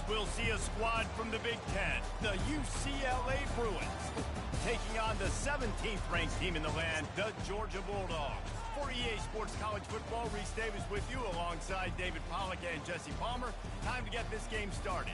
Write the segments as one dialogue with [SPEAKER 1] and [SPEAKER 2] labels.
[SPEAKER 1] We'll see a squad from the Big Ten, the UCLA Bruins, taking on the 17th ranked team in the land, the Georgia Bulldogs. For EA Sports College Football, Reese Davis with you alongside David Pollack and Jesse Palmer. Time to get this game started.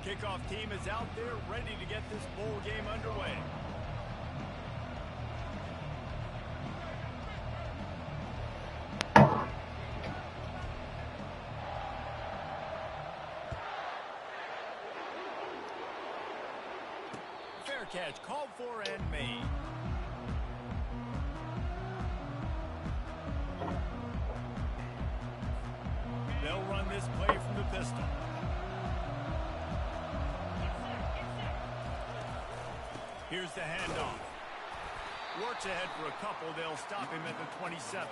[SPEAKER 1] Kickoff team is out there ready to get this bowl game underway. Fair catch called for and made. They'll run this play from the pistol. Here's the handoff. Works ahead for a couple. They'll stop him at the 27.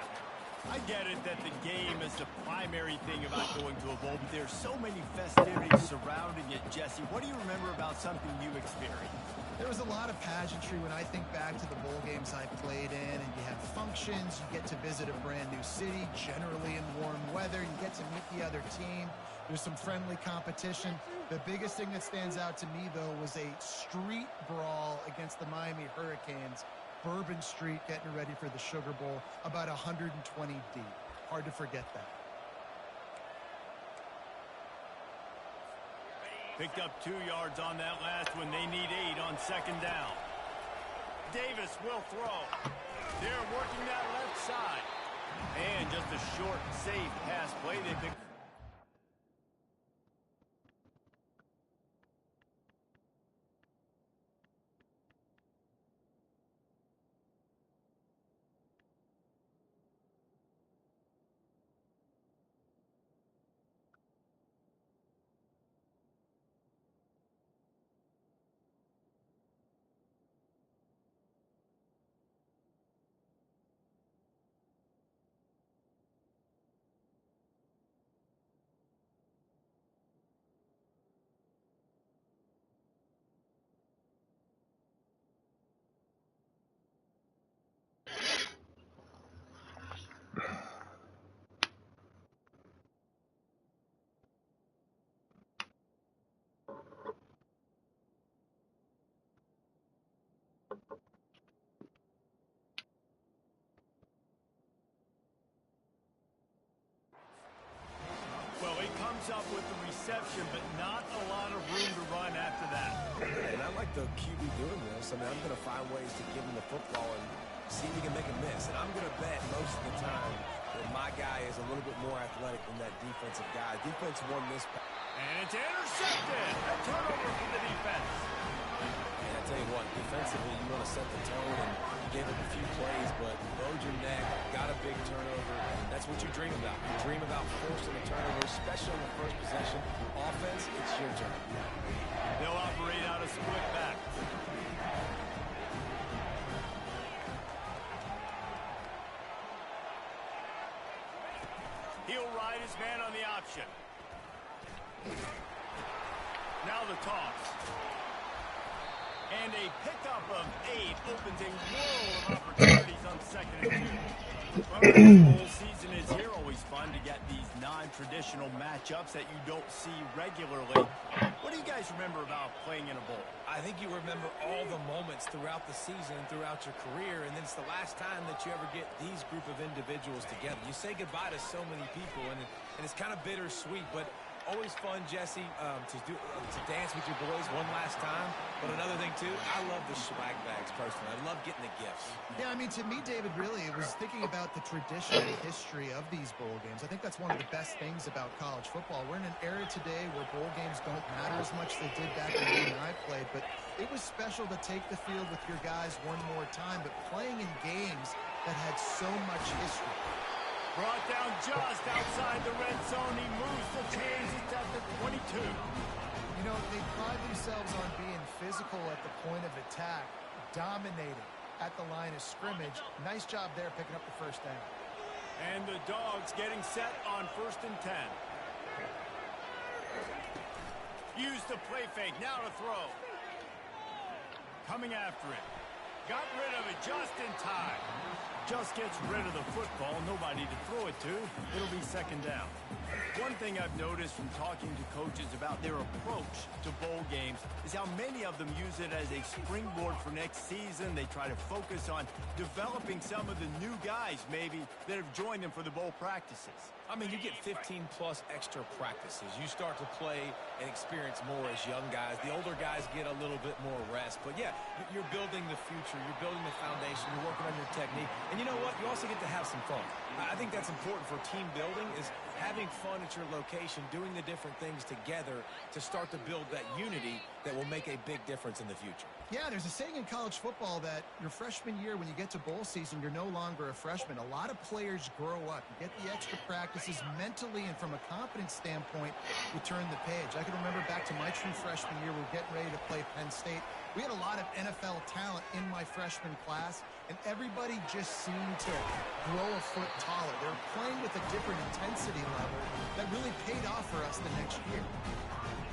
[SPEAKER 1] I get it that the game is the primary thing about going to a bowl, but there's so many festivities surrounding it. Jesse, what do you remember about something you experienced?
[SPEAKER 2] There was a lot of pageantry when I think back to the bowl games I played in, and you have functions, you get to visit a brand new city, generally in warm weather, you get to meet the other team. There's some friendly competition. The biggest thing that stands out to me, though, was a street brawl against the Miami Hurricanes. Bourbon Street getting ready for the Sugar Bowl, about 120 deep. Hard to forget that.
[SPEAKER 1] Picked up 2 yards on that last one. They need 8 on second down. Davis will throw. They're working that left side. And just a short, safe pass play. They pick. Well, he comes up with the reception, but not a lot of room to run after that.
[SPEAKER 3] And I like the QB doing this. I mean, I'm going to find ways to give him the football and see if he can make a miss. And I'm going to bet most of the time that my guy is a little bit more athletic than that defensive guy. Defense won this.
[SPEAKER 1] And it's intercepted. A turnover for the defense.
[SPEAKER 3] And I tell you what, defensively, you want to set the tone, and you gave up a few plays, but load your neck, got a big turnover. That's what you dream about. You dream about forcing a turnover, especially on the first possession. Offense, it's your turn.
[SPEAKER 1] They'll operate out a split back. He'll ride his man on the option. Now the toss. And a pickup of 8 opens a world of opportunities on second and 2. Well, the bowl season is here. Always fun to get these non-traditional matchups that you don't see regularly. What do you guys remember about playing in a bowl?
[SPEAKER 3] I think you remember all the moments throughout the season, throughout your career, and then it's the last time that you ever get these group of individuals together. You say goodbye to so many people, and it's kind of bittersweet, but always fun, Jesse, to dance with your boys one last time. But another thing, too, I love the swag bags, personally. I love getting the gifts.
[SPEAKER 2] Yeah, I mean, to me, David, really, it was thinking about the tradition and history of these bowl games. I think that's one of the best things about college football. We're in an era today where bowl games don't matter as much as they did back when I played, but it was special to take the field with your guys one more time, but playing in games that had so much history.
[SPEAKER 1] Brought down just outside the red zone. He moves the chains. It's at the 22.
[SPEAKER 2] You know, they pride themselves on being physical at the point of attack, dominating at the line of scrimmage. Nice job there picking up the first down.
[SPEAKER 1] And the Dogs getting set on 1st and 10. Use the play fake. Now to throw. Coming after it. Got rid of it just in time. Just gets rid of the football. Nobody to throw it to. It'll be 2nd down. One thing I've noticed from talking to coaches about their approach to bowl games is how many of them use it as a springboard for next season. They try to focus on developing some of the new guys, maybe, that have joined them for the bowl practices.
[SPEAKER 3] I mean, you get 15-plus extra practices. You start to play and experience more as young guys. The older guys get a little bit more rest. But, yeah, you're building the future. You're building the foundation. You're working on your technique. And you know what? You also get to have some fun. I think that's important for team building, is having fun at your location, doing the different things together to start to build that unity that will make a big difference in the future.
[SPEAKER 2] Yeah, there's a saying in college football that your freshman year, when you get to bowl season, you're no longer a freshman. A lot of players grow up. You get the extra practices mentally, and from a confidence standpoint, you turn the page. I can remember back to my true freshman year, we're getting ready to play Penn State. We had a lot of NFL talent in my freshman class, and everybody just seemed to grow a foot taller. They were playing with a different intensity level that really paid off for us the next year.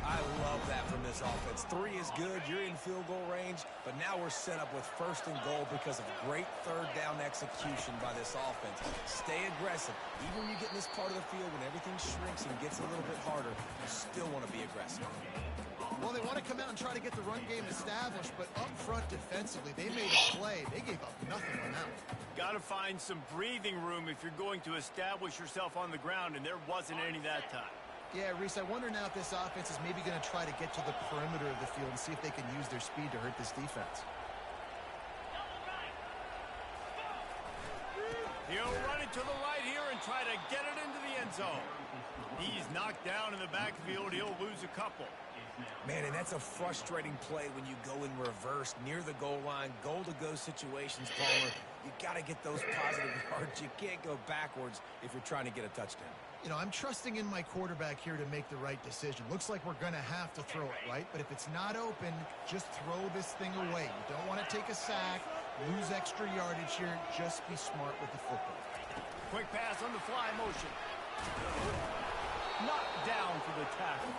[SPEAKER 3] I love that from this offense. 3 is good. You're in field goal range, but now we're set up with 1st and goal because of great 3rd down execution by this offense. Stay aggressive. Even when you get in this part of the field, when everything shrinks and gets a little bit harder, you still want to be aggressive.
[SPEAKER 2] Well, they want to come out and try to get the run game established, but up front defensively, they made a play. They gave up nothing on that one.
[SPEAKER 1] Got to find some breathing room if you're going to establish yourself on the ground, and there wasn't any that time.
[SPEAKER 2] Yeah, Reese, I wonder now if this offense is maybe going to try to get to the perimeter of the field and see if they can use their speed to hurt this defense.
[SPEAKER 1] He'll run it to the right here and try to get it into the end zone. He's knocked down in the backfield. He'll lose a couple.
[SPEAKER 3] Man, and that's a frustrating play when you go in reverse near the goal line, goal-to-go situations, Palmer. You got to get those positive yards. You can't go backwards if you're trying to get a touchdown.
[SPEAKER 2] You know, I'm trusting in my quarterback here to make the right decision. Looks like we're going to have to throw it, right? But if it's not open, just throw this thing away. You don't want to take a sack, lose extra yardage here. Just be smart with the football.
[SPEAKER 1] Quick pass on the fly motion. Knocked down for the tackle.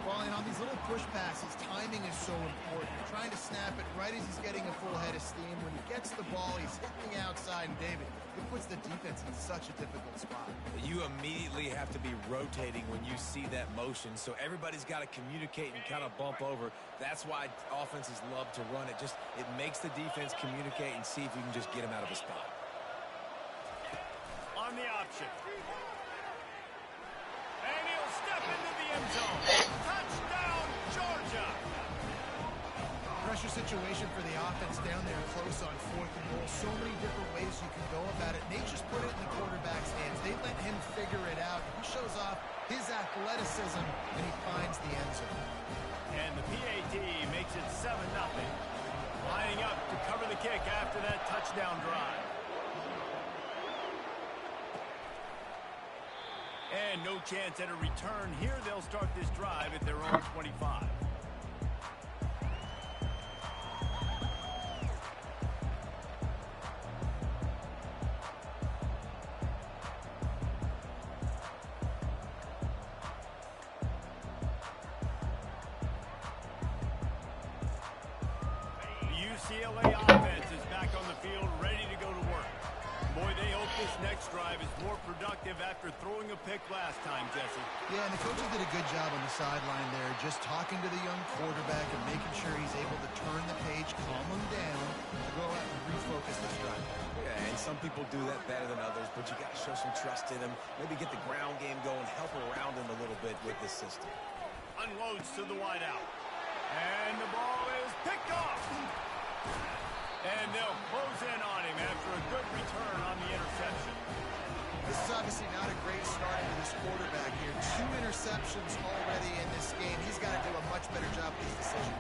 [SPEAKER 2] Well, and on these little push passes, timing is so important. You're trying to snap it right as he's getting a full head of steam. When he gets the ball, he's hitting the outside. And, David, it puts the defense in such a difficult spot.
[SPEAKER 3] You immediately have to be rotating when you see that motion, so everybody's got to communicate and kind of bump over. That's why offenses love to run it. It makes the defense communicate and see if you can just get him out of a spot.
[SPEAKER 1] On the option. And he'll step into the end zone. Touchdown, Georgia!
[SPEAKER 2] Pressure situation for the offense down there close on 4th and goal. So many different ways you can go about it. They just put it in the quarterback's hands. They let him figure it out. He shows off his athleticism, and he finds the end zone.
[SPEAKER 1] And the PAT makes it 7-0. Lining up to cover the kick after that touchdown drive. And no chance at a return here. They'll start this drive at their own 25. The UCLA offense is back on the field, ready to go to work. Boy, they hope this next drive is more productive after throwing a pick last time, Jesse.
[SPEAKER 2] Yeah, and the coaches did a good job on the sideline there, just talking to the young quarterback and making sure he's able to turn the page, calm him down, to go out and refocus this drive.
[SPEAKER 3] Yeah, and some people do that better than others, but you got to show some trust in him. Maybe get the ground game going, help around him a little bit with this system.
[SPEAKER 1] Unloads to the wide out. And the ball is picked off. And they'll close in on him after a good return on the interception.
[SPEAKER 2] This is obviously not a great start for this quarterback here. 2 interceptions already in this game. He's got to do a much better job with his decision.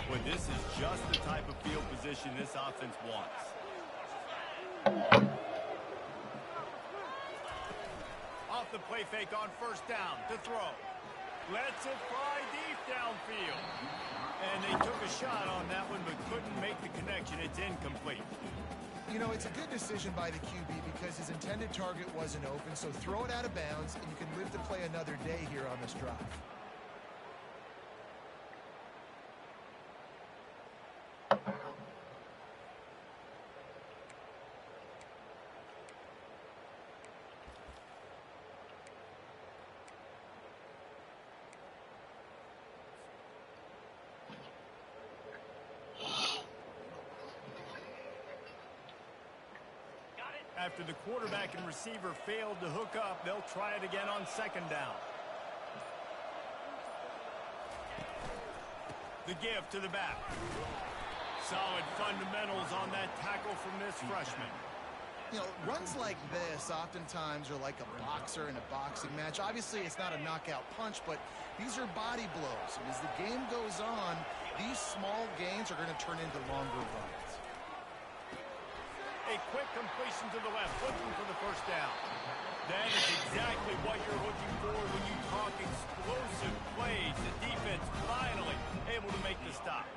[SPEAKER 1] Well, this is just just the type of field position this offense wants. Off the play fake on first down to throw. Lets it fly deep downfield. And they took a shot on that one but couldn't make the connection. It's incomplete.
[SPEAKER 2] You know, it's a good decision by the QB because his intended target wasn't open, so throw it out of bounds, and you can live to play another day here on this drive.
[SPEAKER 1] After the quarterback and receiver failed to hook up, they'll try it again on second down. The give to the back. Solid fundamentals on that tackle from this freshman.
[SPEAKER 2] You know, runs like this oftentimes are like a boxer in a boxing match. Obviously, it's not a knockout punch, but these are body blows. And as the game goes on, these small gains are going to turn into longer runs.
[SPEAKER 1] A quick completion to the left, looking for the first down. That is exactly what you're looking for when you talk explosive plays. The defense finally able to make the stop.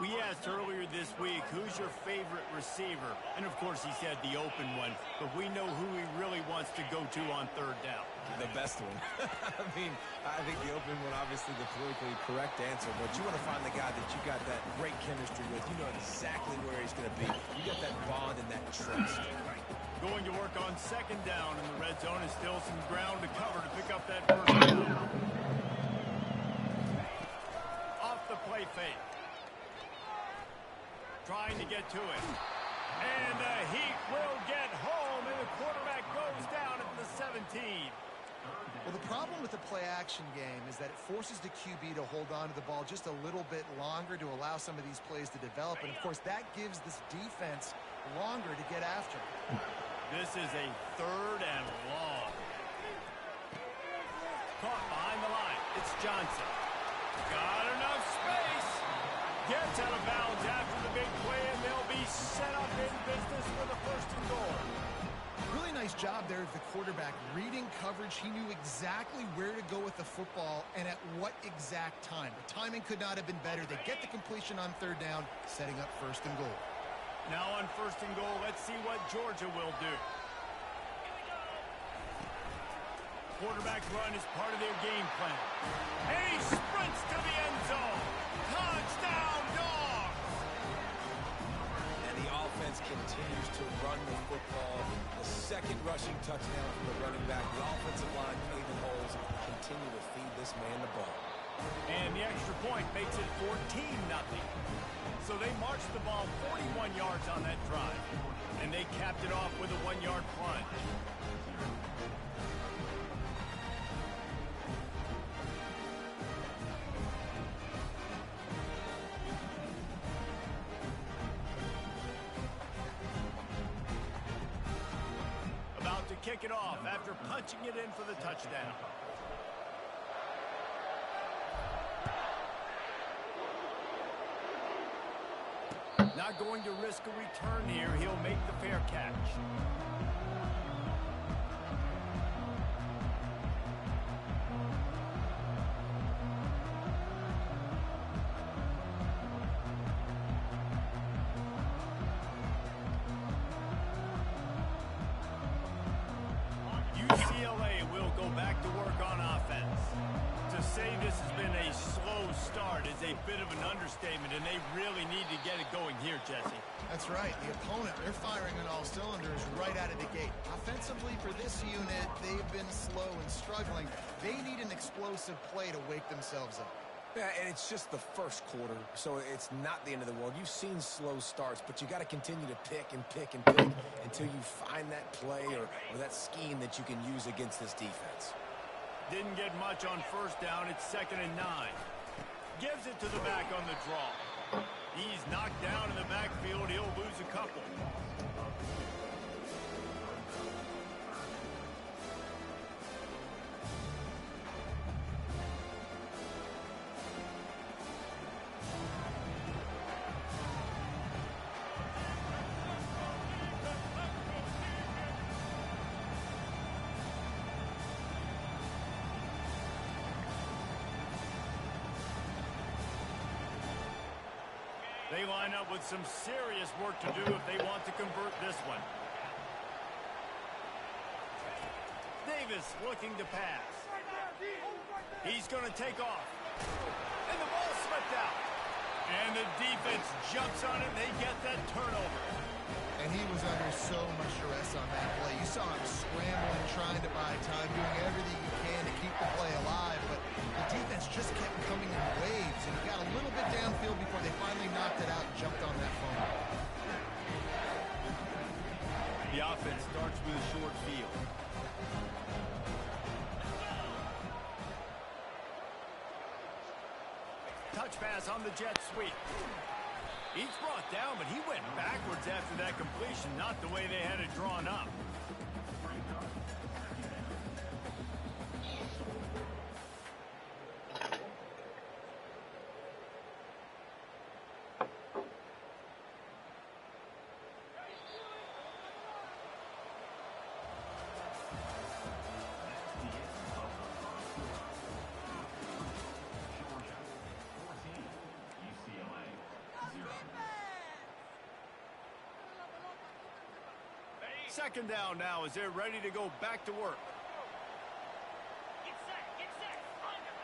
[SPEAKER 1] We asked earlier this week, who's your favorite receiver? And, of course, he said the open one. But we know who he really wants to go to on third down.
[SPEAKER 3] The best one. I mean, I think the open one, obviously the politically correct answer, but you want to find the guy that you got that great chemistry with. You know exactly where he's going to be. You got that bond and that trust.
[SPEAKER 1] Going to work on second down, and the red zone is still some ground to cover to pick up that first down. Off the play fake. Trying to get to it. And the Heat will get home, and the quarterback goes down at the 17.
[SPEAKER 2] Well, the problem with the play-action game is that it forces the QB to hold on to the ball just a little bit longer to allow some of these plays to develop. And, of course, that gives this defense longer to get after.
[SPEAKER 1] This is a third and long. Caught behind the line. It's Johnson. Got enough space. Gets out of bounds after the big play, and they'll be set up in business for the first and goal.
[SPEAKER 2] Really nice job there of the quarterback. Reading coverage, he knew exactly where to go with the football and at what exact time. The timing could not have been better. They get the completion on third down, setting up first and goal.
[SPEAKER 1] Now on first and goal, let's see what Georgia will do. Quarterback run is part of their game plan. And he sprints to the end zone. Touchdown, Dogs!
[SPEAKER 3] And the offense continues to run the football. The second rushing touchdown from the running back. The offensive line paving holes. Continue to feed this man the ball.
[SPEAKER 1] And the extra point makes it 14-0. So they marched the ball 41 yards on that drive. And they capped it off with a 1-yard plunge. About to kick it off after punching it in for the touchdown. Not going to risk a return here. He'll make the fair catch. UCLA will go back to work on offense. To say this has been a slow start is a bit of an understatement, and they really need to get it going here, Jesse.
[SPEAKER 2] That's right. The opponent, they're firing on all cylinders right out of the gate. Offensively, for this unit, they've been slow and struggling. They need an explosive play to wake themselves up.
[SPEAKER 3] Yeah, and it's just the first quarter, so it's not the end of the world. You've seen slow starts, but you got to continue to pick and pick and pick until you find that play or that scheme that you can use against this defense.
[SPEAKER 1] Didn't get much on first down. It's 2nd and 9. Gives it to the back on the draw. He's knocked down in the backfield. He'll lose a couple. They line up with some serious work to do if they want to convert this one. Davis looking to pass. He's going to take off. And the ball slipped out. And the defense jumps on it. They get that turnover.
[SPEAKER 2] And he was under so much stress on that play. You saw him scrambling, trying to buy time, doing everything he can to keep the play alive. But the defense just kept coming in waves. And he got a little bit downfield before they finally knocked it out and jumped on that fumble.
[SPEAKER 1] The offense starts with a short field. Touch pass on the jet sweep. He's brought down, but he went backwards after that completion, not the way they had it drawn up. Second down now as they're ready to go back to work.
[SPEAKER 4] Get set. Under.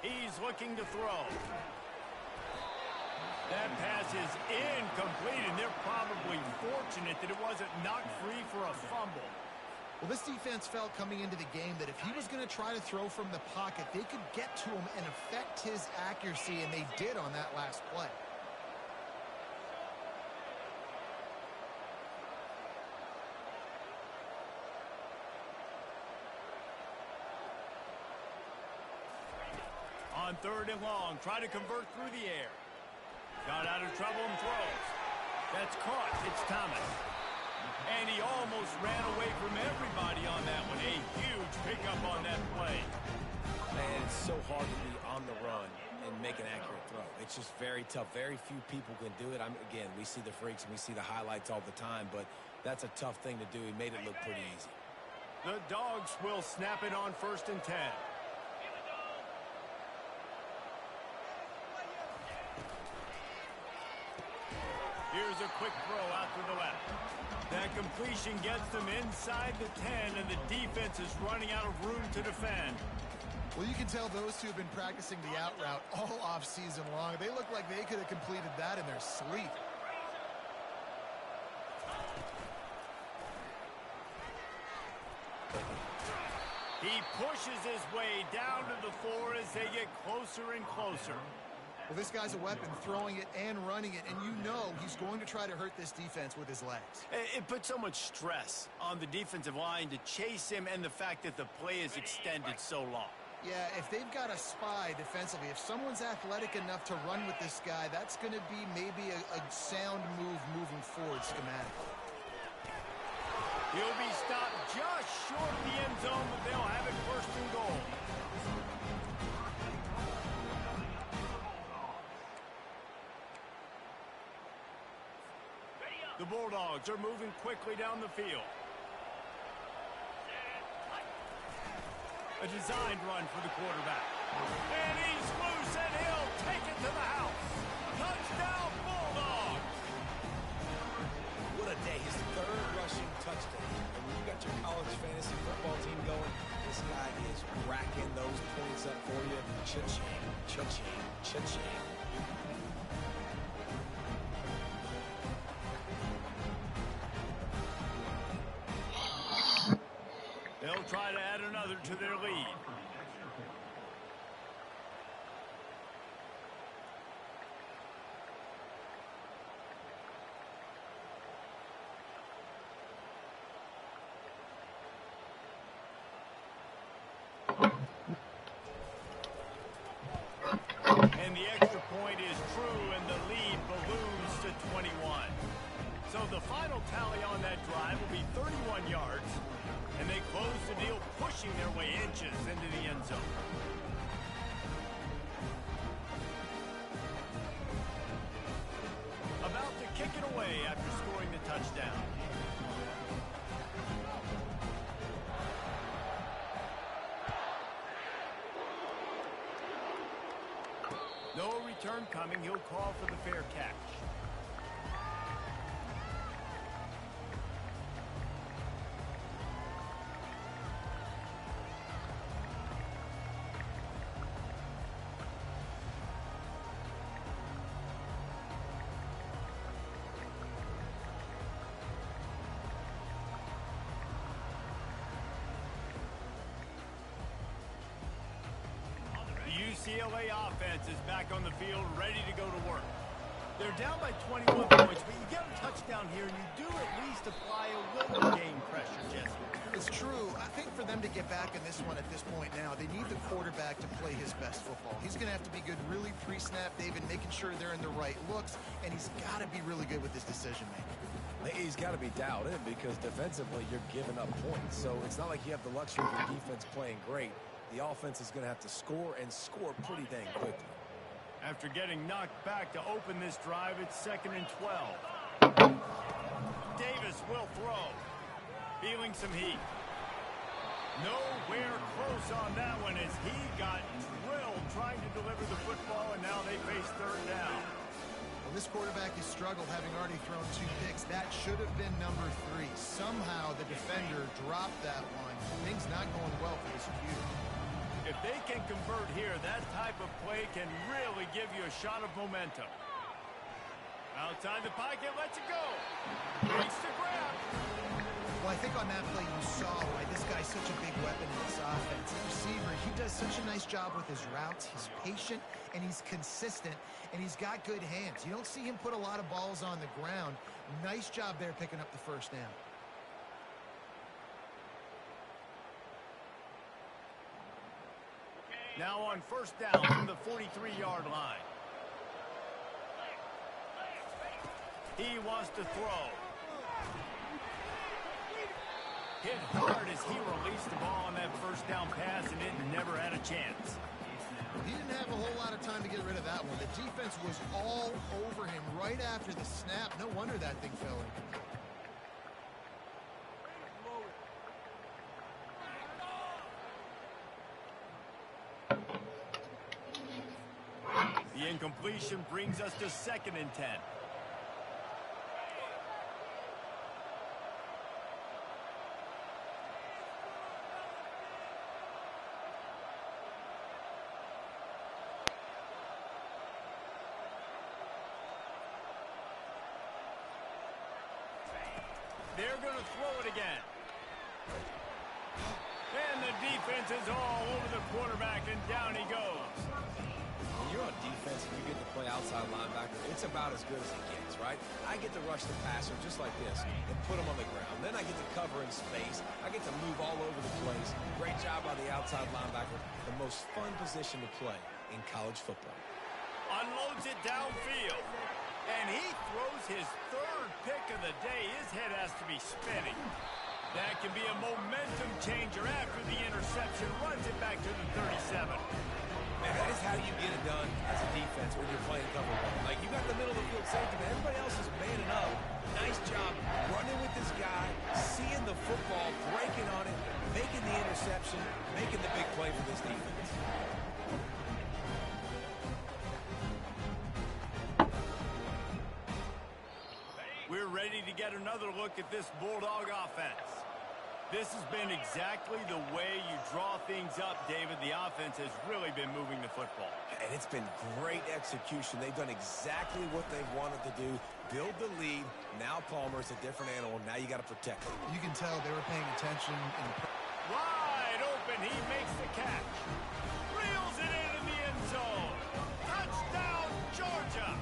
[SPEAKER 1] He's looking to throw. That pass is incomplete, and they're probably fortunate that it wasn't knocked free for a fumble.
[SPEAKER 2] Well, this defense felt coming into the game that if he was going to try to throw from the pocket, they could get to him and affect his accuracy, and they did on that last play.
[SPEAKER 1] On third and long, try to convert through the air. Got out of trouble and throws. That's caught. It's Thomas. And he almost ran away from everybody on that one. A huge pickup on that play.
[SPEAKER 3] Man, it's so hard to be on the run and make an accurate throw. It's just very tough. Very few people can do it. Again, we see the freaks and we see the highlights all the time, but that's a tough thing to do. He made it look pretty easy.
[SPEAKER 1] The Dogs will snap it on 1st and 10. Here's a quick throw out to the left. That completion gets them inside the 10, and the defense is running out of room to defend.
[SPEAKER 2] Well, you can tell those two have been practicing the out route all off-season long. They look like they could have completed that in their sleep.
[SPEAKER 1] He pushes his way down to the 4 as they get closer and closer.
[SPEAKER 2] Well, this guy's a weapon, throwing it and running it, and you know he's going to try to hurt this defense with his legs.
[SPEAKER 1] It puts so much stress on the defensive line to chase him, and the fact that the play is extended so long.
[SPEAKER 2] Yeah, if they've got a spy defensively, if someone's athletic enough to run with this guy, that's going to be maybe a sound move moving forward schematically.
[SPEAKER 1] He'll be stopped just short of the end zone, but they'll have it 1st and goal. The Bulldogs are moving quickly down the field. A designed run for the quarterback. And he's loose, and he'll take it to the house. Touchdown, Bulldogs!
[SPEAKER 3] What a day. His 3rd rushing touchdown. And when you got your college fantasy football team going, this guy is racking those points up for you. Cha-ching, cha-ching, cha-ching.
[SPEAKER 1] They'll try to add another to their lead. And the extra point is true, and the lead balloons to 21. So the final tally on that drive will be 31 yards. And they close the deal, pushing their way inches into the end zone. About to kick it away after scoring the touchdown. No return coming. He'll call for the fair catch. UCLA offense is back on the field, ready to go to work. They're down by 21 points, but you get a touchdown here, and you do at least apply a little game pressure, Jesse.
[SPEAKER 2] It's true. I think for them to get back in this one at this point now, they need the quarterback to play his best football. He's going to have to be good really pre-snap, David, making sure they're in the right looks, and he's got to be really good with his decision-making.
[SPEAKER 3] He's got to be dialed in because defensively you're giving up points. So it's not like you have the luxury of your defense playing great. The offense is going to have to score and score pretty dang quickly.
[SPEAKER 1] After getting knocked back to open this drive, it's 2nd and 12. Davis will throw. Feeling some heat. Nowhere close on that one as he got drilled trying to deliver the football, and now they face 3rd down.
[SPEAKER 2] Well, this quarterback has struggled, having already thrown 2 picks. That should have been number 3. Somehow the defender dropped that one. Things not going well for this QB.
[SPEAKER 1] If they can convert here, that type of play can really give you a shot of momentum. Outside the pocket, lets it go. Makes the grab.
[SPEAKER 2] Well, I think on that play you saw why this guy's such a big weapon in this offense. The receiver, he does such a nice job with his routes. He's patient, and he's consistent, and he's got good hands. You don't see him put a lot of balls on the ground. Nice job there picking up the 1st down.
[SPEAKER 1] Now on 1st down from the 43-yard line. He wants to throw. Hit hard as he released the ball on that 1st down pass, and it never had a chance.
[SPEAKER 2] He didn't have a whole lot of time to get rid of that one. The defense was all over him right after the snap. No wonder that thing fell in.
[SPEAKER 1] The incompletion brings us to 2nd and 10. They're going to throw it again. And the defense is all over the quarterback, and down he goes.
[SPEAKER 3] When you're on defense and you get to play outside linebacker, it's about as good as it gets, right? I get to rush the passer just like this and put him on the ground. Then I get to cover in space. I get to move all over the place. Great job by the outside linebacker. The most fun position to play in college football.
[SPEAKER 1] Unloads it downfield. And he throws his 3rd pick of the day. His head has to be spinning. That can be a momentum changer after the interception. Runs it back to the 37.
[SPEAKER 3] Man, that is how you get it done as a defense when you're playing cover one. Like, you got the middle of the field safety, but everybody else is manning up. Nice job running with this guy, seeing the football, breaking on it, making the interception, making the big play for this defense.
[SPEAKER 1] We're ready to get another look at this Bulldog offense. This has been exactly the way you draw things up, David. The offense has really been moving the football.
[SPEAKER 3] And it's been great execution. They've done exactly what they've wanted to do. Build the lead. Now Palmer's a different animal. Now you got to protect him.
[SPEAKER 2] You can tell they were paying attention.
[SPEAKER 1] Wide open. He makes the catch. Reels it into the end zone. Touchdown, Georgia.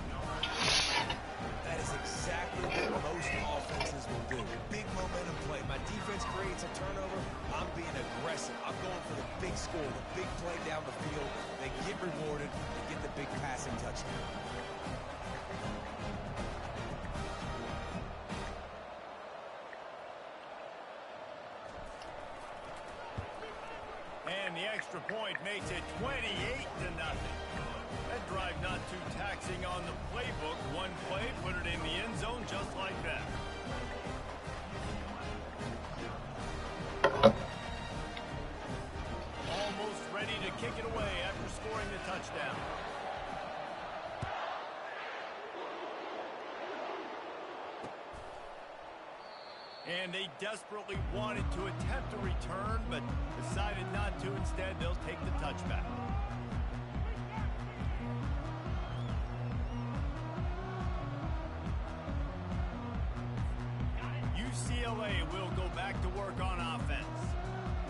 [SPEAKER 3] That is exactly what most offenses will do. Big momentum play. My defense creates a turnover. I'm being aggressive. I'm going for the big score, the big play down the field. They get rewarded. They get the big passing touchdown.
[SPEAKER 1] And the extra point makes it 28-0. That drive not too taxing on the playbook. One play, put it in the end zone just like that. Almost ready to kick it away after scoring the touchdown. And they desperately wanted to attempt a return, but decided not to. Instead, they'll take the touchback. UCLA will go back to work on offense.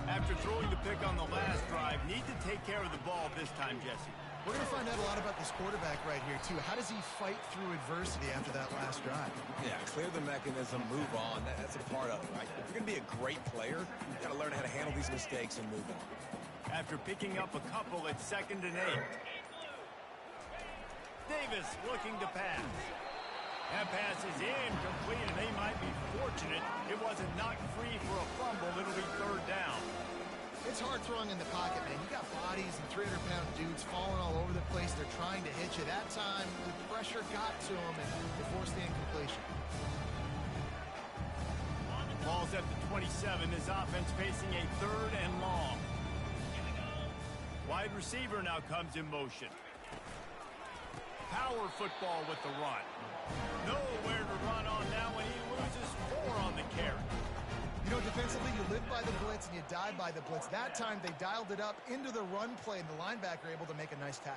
[SPEAKER 1] After throwing the pick on the last drive, need to take care of the ball this time, Jesse.
[SPEAKER 2] We're going to find out a lot about this quarterback right here, too. How does he fight through adversity after that last drive?
[SPEAKER 3] Yeah, clear the mechanism, move on. That's a part of it, right? If you're going to be a great player, you've got to learn how to handle these mistakes and move on.
[SPEAKER 1] After picking up a couple at 2nd and 8. Davis looking to pass. That pass is incomplete, and they might be fortunate it wasn't knocked free for a fumble. It'll be 3rd down.
[SPEAKER 2] It's hard throwing in the pocket, man. You got bodies and 300-pound dudes falling all over the place. They're trying to hit you. That time, the pressure got to them, and they forced the incompletion.
[SPEAKER 1] Ball's at the 27. This offense facing a 3rd and long. Wide receiver now comes in motion. Power football with the run. Nowhere to run on now, and he loses 4 on the carry.
[SPEAKER 2] You know, defensively, you live by the blitz and you die by the blitz. That time, they dialed it up into the run play, and the linebacker able to make a nice tackle.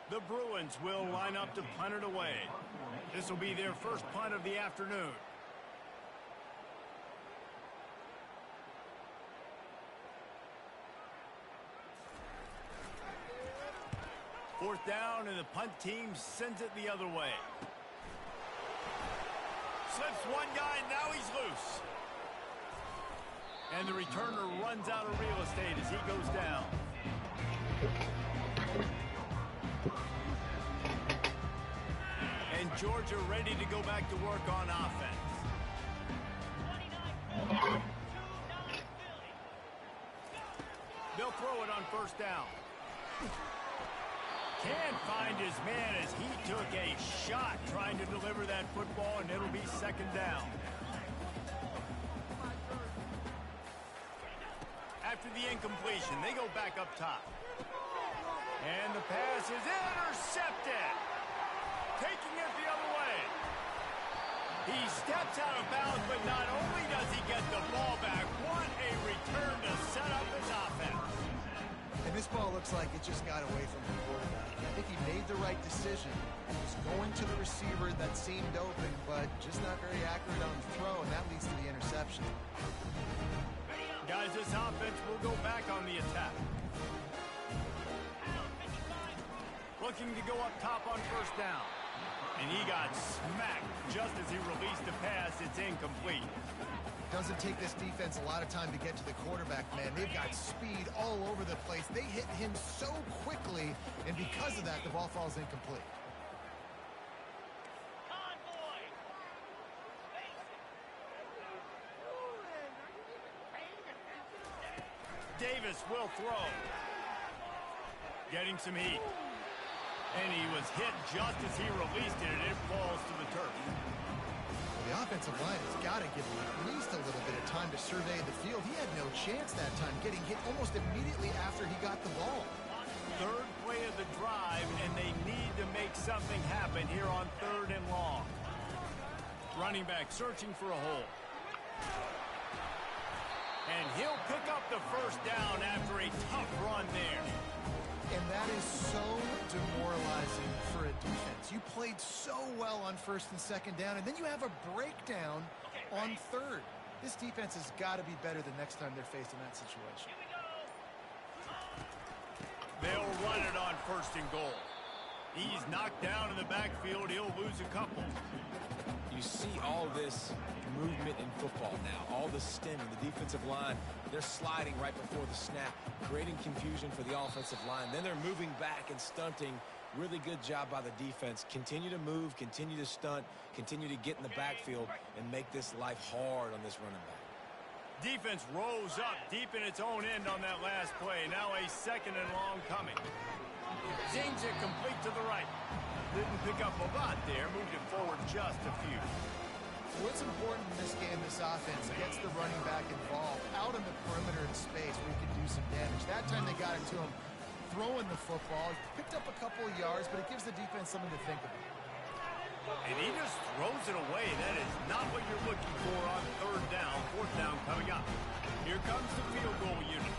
[SPEAKER 1] The Bruins will line up to punt it away. This will be their first punt of the afternoon. Fourth down, and the punt team sends it the other way. Slips one guy, and now he's loose. And the returner runs out of real estate as he goes down. And Georgia ready to go back to work on offense. They'll throw it on 1st down. Can't find his man as he took a shot trying to deliver that football, and it'll be 2nd down. After the incompletion, they go back up top. And the pass is intercepted. Taking it the other way. He steps out of bounds, but not only does he get the ball back, what a return to set up his offense.
[SPEAKER 2] And this ball looks like it just got away from the quarterback. I think he made the right decision. He was going to the receiver that seemed open, but just not very accurate on the throw, and that leads to the interception.
[SPEAKER 1] Guys, this offense will go back on the attack. Looking to go up top on 1st down. And he got smacked just as he released the pass. It's incomplete.
[SPEAKER 2] Doesn't take this defense a lot of time to get to the quarterback, man. They've got speed all over the place. They hit him so quickly, and because of that, the ball falls incomplete.
[SPEAKER 1] Davis will throw. Getting some heat. And he was hit just as he released it, and it falls to the turf.
[SPEAKER 2] The offensive line has got to give him at least a little bit of time to survey the field. He had no chance that time, getting hit almost immediately after he got the ball.
[SPEAKER 1] 3rd play of the drive, and they need to make something happen here on 3rd and long. Running back searching for a hole. And he'll pick up the 1st down after a tough run there.
[SPEAKER 2] And that is so demoralizing for a defense. You played so well on 1st and 2nd down, and then you have a breakdown on 3rd. This defense has got to be better the next time they're faced in that situation.
[SPEAKER 1] They'll run it on 1st and goal. He's knocked down in the backfield. He'll lose a couple.
[SPEAKER 3] You see all this movement in football now, all the stemming, the defensive line, they're sliding right before the snap, creating confusion for the offensive line. Then they're moving back and stunting. Really good job by the defense. Continue to move, continue to stunt, continue to get in the backfield and make this life hard on this running back.
[SPEAKER 1] Defense rose up deep in its own end on that last play. Now a 2nd and long coming. Zings it complete to the right. Didn't pick up a lot there. Moved it forward just a few.
[SPEAKER 2] What's important in this game, this offense gets the running back involved out in the perimeter in space where he can do some damage. That time they got it to him throwing the football. He picked up a couple of yards, but it gives the defense something to think about.
[SPEAKER 1] And he just throws it away. That is not what you're looking for on third down. Fourth down coming up. Here comes the field goal unit.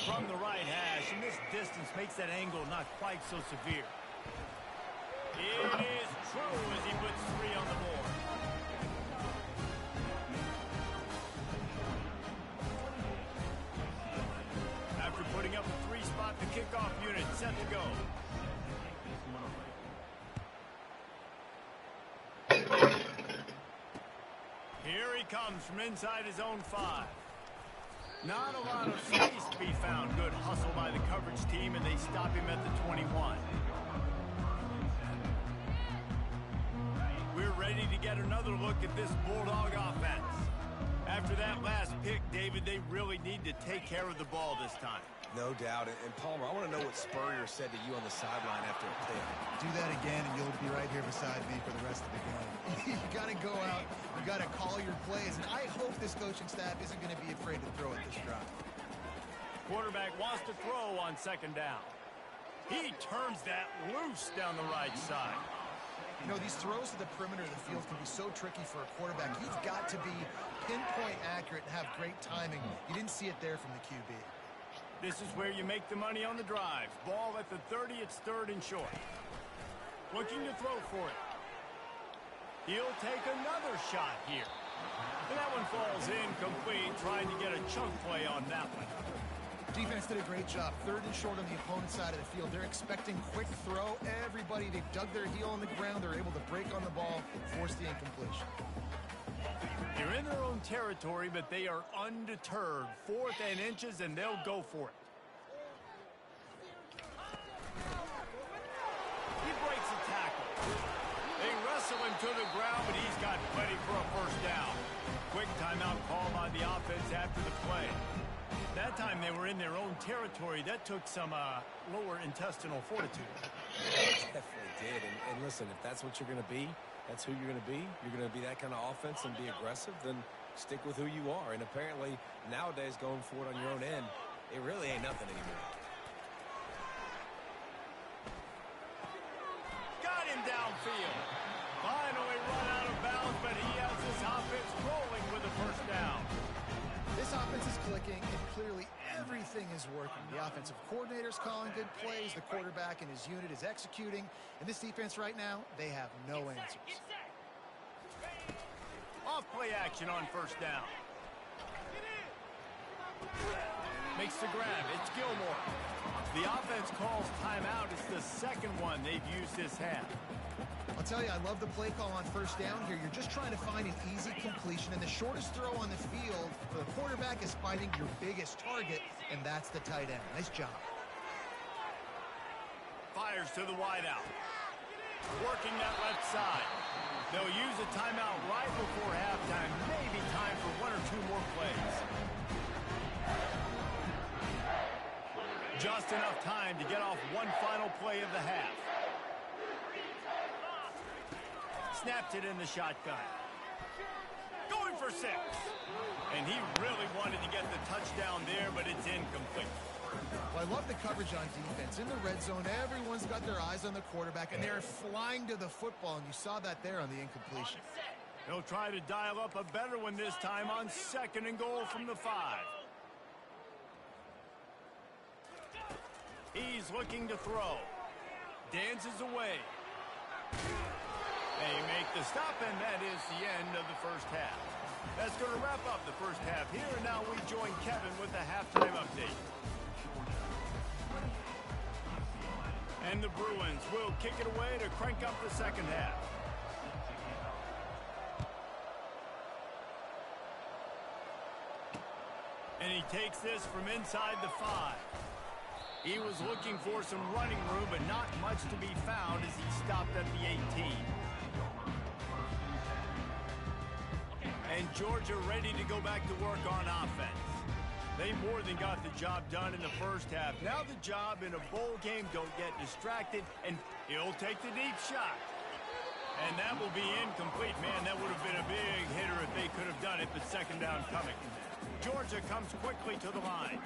[SPEAKER 1] From the right hash, and this distance makes that angle not quite so severe. It is true as he puts 3 on the board. After putting up a 3-spot, the kickoff unit set to go. Here he comes from inside his own 5. Not a lot of space to be found. Good hustle by the coverage team, and they stop him at the 21. We're ready to get another look at this Bulldog offense. After that last pick, David, they really need to take care of the ball this time.
[SPEAKER 3] No doubt. And Palmer, I want to know what Spurrier said to you on the sideline after a pick.
[SPEAKER 2] Do that again, and you'll be right here beside me for the rest of the game. You got to go out. You got to call your plays, and I hope this coaching staff isn't going to be afraid to throw at this drive.
[SPEAKER 1] Quarterback wants to throw on second down. He turns that loose down the right side.
[SPEAKER 2] You know, these throws to the perimeter of the field can be so tricky for a quarterback. You've got to be pinpoint accurate and have great timing. You didn't see it there from the QB.
[SPEAKER 1] This is where you make the money on the drives. Ball at the 30, it's third and short. Looking to throw for it. He'll take another shot here. And that one falls incomplete, trying to get a chunk play on that one.
[SPEAKER 2] Defense did a great job. Third and short on the opponent's side of the field. They're expecting quick throw. Everybody, they dug their heel on the ground. They're able to break on the ball, force the incompletion.
[SPEAKER 1] They're in their own territory, but they are undeterred. 4th and inches, and they'll go for it. He breaks a tackle. They wrestle him to the ground, but he's got plenty for a first down. Quick timeout call by the offense after the play. That time they were in their own territory. That took some lower intestinal fortitude.
[SPEAKER 3] It definitely did. And listen, if that's what you're going to be, that's who you're going to be. You're going to be that kind of offense and be aggressive, then stick with who you are. And apparently, nowadays, going for it on your own end, it really ain't nothing anymore.
[SPEAKER 1] Got him downfield. Finally run out of bounds, but he has this offense rolling with a first down.
[SPEAKER 2] This offense is clicking, and clearly everything is working. The offensive coordinator's calling good plays. The quarterback and his unit is executing. And this defense right now, they have no answers.
[SPEAKER 1] Off play action on first down. Makes the grab. It's Gilmore. The offense calls timeout. It's the second one they've used this half.
[SPEAKER 2] I'll tell you, I love the play call on first down here. You're just trying to find an easy completion, and the shortest throw on the field for the quarterback is finding your biggest target, and that's the tight end. Nice job.
[SPEAKER 1] Fires to the wideout. Working that left side. They'll use a timeout right before halftime. Maybe time for 1 or 2 more plays. Just enough time to get off one final play of the half. Snaps it in the shotgun. Going for 6. And he really wanted to get the touchdown there, but it's incomplete.
[SPEAKER 2] Well, I love the coverage on defense. In the red zone, everyone's got their eyes on the quarterback, and they're flying to the football, and you saw that there on the incompletion.
[SPEAKER 1] He'll try to dial up a better one this time on 2nd and goal from the 5. He's looking to throw. Dances away. They make the stop, and that is the end of the first half. That's going to wrap up the first half here, and now we join Kevin with the halftime update. And the Bruins will kick it away to crank up the second half. And he takes this from inside the 5. He was looking for some running room, but not much to be found as he stopped at the 18. And Georgia ready to go back to work on offense. They more than got the job done in the first half. Now the job in a bowl game, don't get distracted, and he'll take the deep shot. And that will be incomplete. Man, that would have been a big hitter if they could have done it, but second down coming. Georgia comes quickly to the line.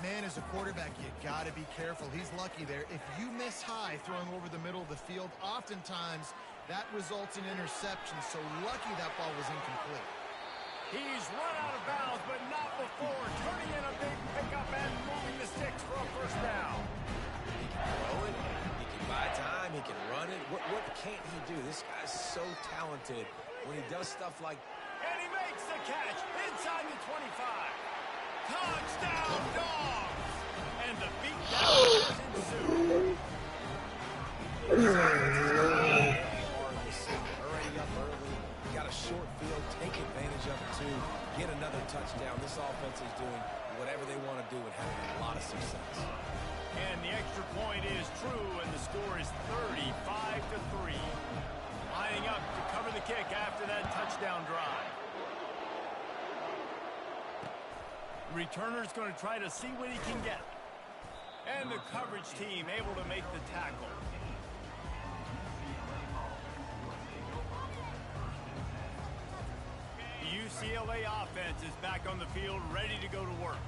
[SPEAKER 2] Man, as a quarterback, you got to be careful. He's lucky there. If you miss high throwing over the middle of the field, oftentimes That results in interception, so lucky that ball was incomplete.
[SPEAKER 1] He's run out of bounds, but not before turning in a big pickup and moving the sticks for a first down.
[SPEAKER 3] He can throw it, he can buy time, he can run it. What can't he do? This guy's so talented when he does stuff like...
[SPEAKER 1] And he makes the catch inside the 25. Touchdown, Dogs! And the beatdown has ensued.
[SPEAKER 3] Hurry up early. Got a short field. Take advantage of it, too. Get another touchdown. This offense is doing whatever they want to do and having a lot of success.
[SPEAKER 1] And the extra point is true, and the score is 35-3. Lining up to cover the kick after that touchdown drive. The returner's going to try to see what he can get. And the coverage team able to make the tackle. The UCLA offense is back on the field, ready to go to work.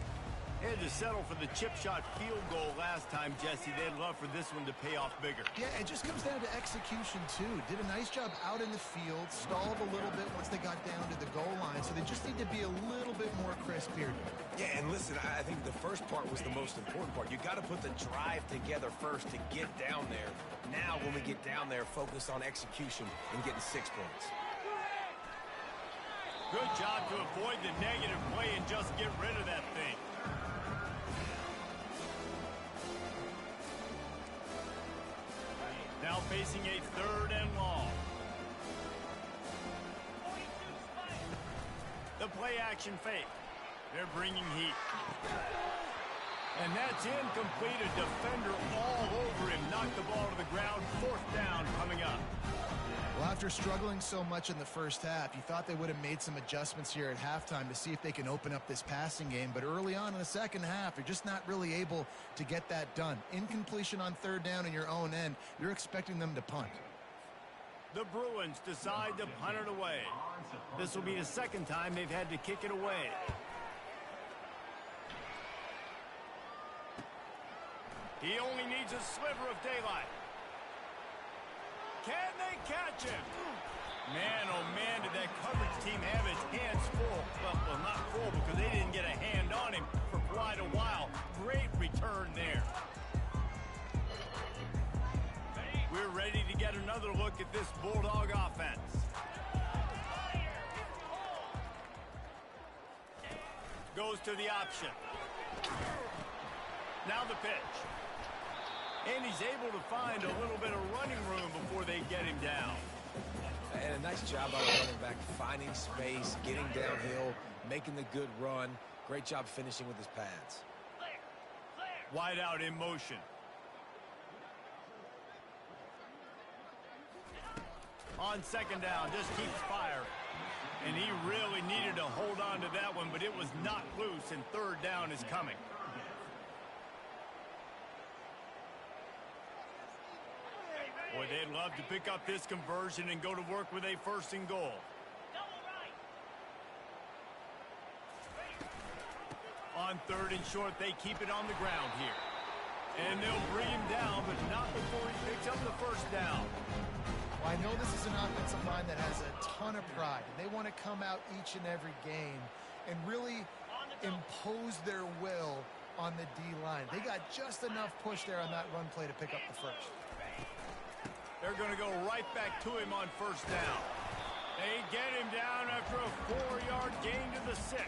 [SPEAKER 1] They had to settle for the chip shot field goal last time, Jesse. They'd love for this one to pay off bigger.
[SPEAKER 2] Yeah, it just comes down to execution, too. Did a nice job out in the field, stalled a little bit once they got down to the goal line, so they just need to be a little bit more crisp here.
[SPEAKER 3] Yeah, and listen, I think the first part was the most important part. You got to put the drive together first to get down there. Now, when we get down there, focus on execution and getting 6 points.
[SPEAKER 1] Good job to avoid the negative play and just get rid of that thing. Now facing a 3rd and long. The play action fake. They're bringing heat. And that's incomplete. A defender all over him. Knocked the ball to the ground. 4th down coming up.
[SPEAKER 2] Well, after struggling so much in the first half, you thought they would have made some adjustments here at halftime to see if they can open up this passing game. But early on in the second half, they're just not really able to get that done. Incompletion on 3rd down in your own end, you're expecting them to punt.
[SPEAKER 1] The Bruins decide to punt it away. This will be the 2nd time they've had to kick it away. He only needs a sliver of daylight. Can they catch him? Man, oh man, did that coverage team have its hands full. Well, not full because they didn't get a hand on him for quite a while. Great return there. We're ready to get another look at this Bulldog offense. Goes to the option. Now the pitch. And he's able to find a little bit of running room before they get him down.
[SPEAKER 3] And a nice job by the running back, finding space, getting downhill, making the good run. Great job finishing with his pads.
[SPEAKER 1] Wide out in motion. On 2nd down, just keeps fire. And he really needed to hold on to that one, but it was not loose, and 3rd down is coming. Boy, they'd love to pick up this conversion and go to work with a 1st and goal. On 3rd and short, they keep it on the ground here. And they'll bring him down, but not before he picks up the 1st down.
[SPEAKER 2] Well, I know this is an offensive line that has a ton of pride. They want to come out each and every game and really impose their will on the D-line. They got just enough push there on that run play to pick up the 1st.
[SPEAKER 1] They're going to go right back to him on 1st down. They get him down after a 4-yard gain to the 6.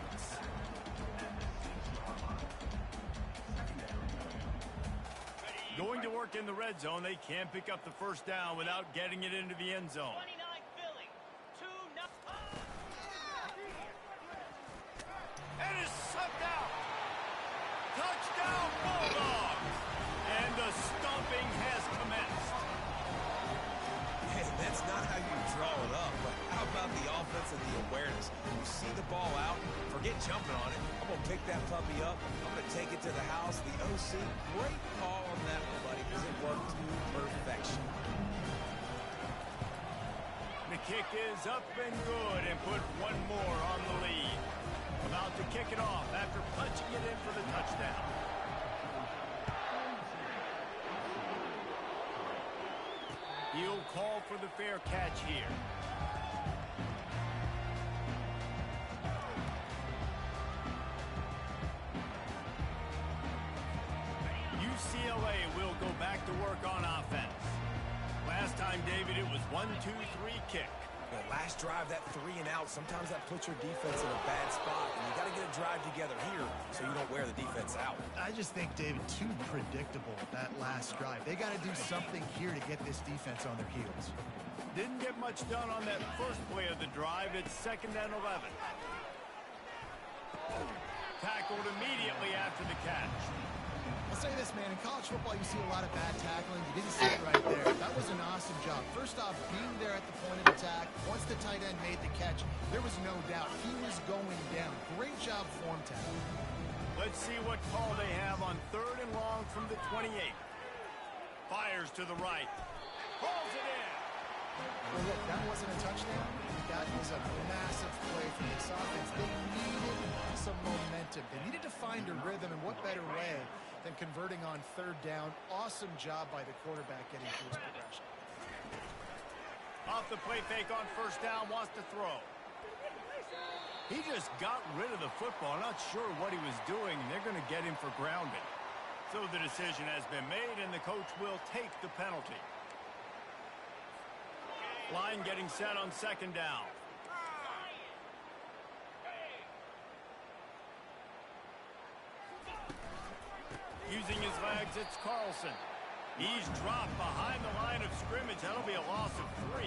[SPEAKER 1] Going to work in the red zone, they can't pick up the 1st down without getting it into the end zone. And is sucked out. Touchdown, Bulldogs! And the stomping has commenced.
[SPEAKER 3] Hey, that's not how you draw it up, but how about the offense and the awareness? You see the ball out, forget jumping on it. I'm going to pick that puppy up. I'm going to take it to the house. The OC, great call on that one, buddy, because it worked to perfection.
[SPEAKER 1] The kick is up and good and put one more on the lead. About to kick it off after punching it in for the touchdown. He'll call for the fair catch here. UCLA will go back to work on offense. Last time, David, it was 1-2-3 kick.
[SPEAKER 3] The last drive, that 3 and out, sometimes that puts your defense in a bad spot, and you got to get a drive together here so you don't wear the defense out.
[SPEAKER 2] I just think, David, too predictable, that last drive. They got to do something here to get this defense on their heels.
[SPEAKER 1] Didn't get much done on that first play of the drive. It's 2nd and 11. Tackled immediately after the catch.
[SPEAKER 2] I'll say this, man. In college football, you see a lot of bad tackling. You didn't see it right there. That was an awesome job. First off, being there at the point of attack. Once the tight end made the catch, there was no doubt he was going down. Great job form tackle.
[SPEAKER 1] Let's see what call they have on 3rd and long from the 28. Fires to the right. Pulls it in.
[SPEAKER 2] Well, look, that wasn't a touchdown. That was a massive play for this offense. They needed some momentum. They needed to find a rhythm, and what better way than converting on 3rd down. Awesome job by the quarterback getting through his progression.
[SPEAKER 1] Off the play fake on 1st down, wants to throw. He just got rid of the football. Not sure what he was doing. They're going to get him for grounding. So the decision has been made, and the coach will take the penalty. Line getting set on 2nd down. Using his legs, it's Carlson. He's dropped behind the line of scrimmage. That'll be a loss of 3.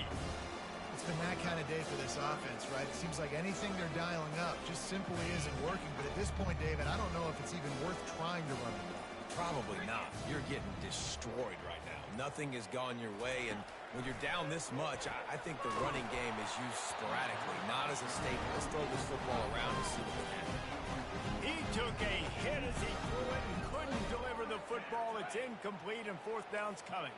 [SPEAKER 2] It's been that kind of day for this offense, right? It seems like anything they're dialing up just simply isn't working. But at this point, David, I don't know if it's even worth trying to run the ball.
[SPEAKER 3] Probably not. You're getting destroyed right now. Nothing has gone your way, and when you're down this much, I think the running game is used sporadically, not as a staple. Let's throw this football around and see what can happen.
[SPEAKER 1] He took a hit as he threw it and couldn't deliver the football. It's incomplete, and 4th down's coming.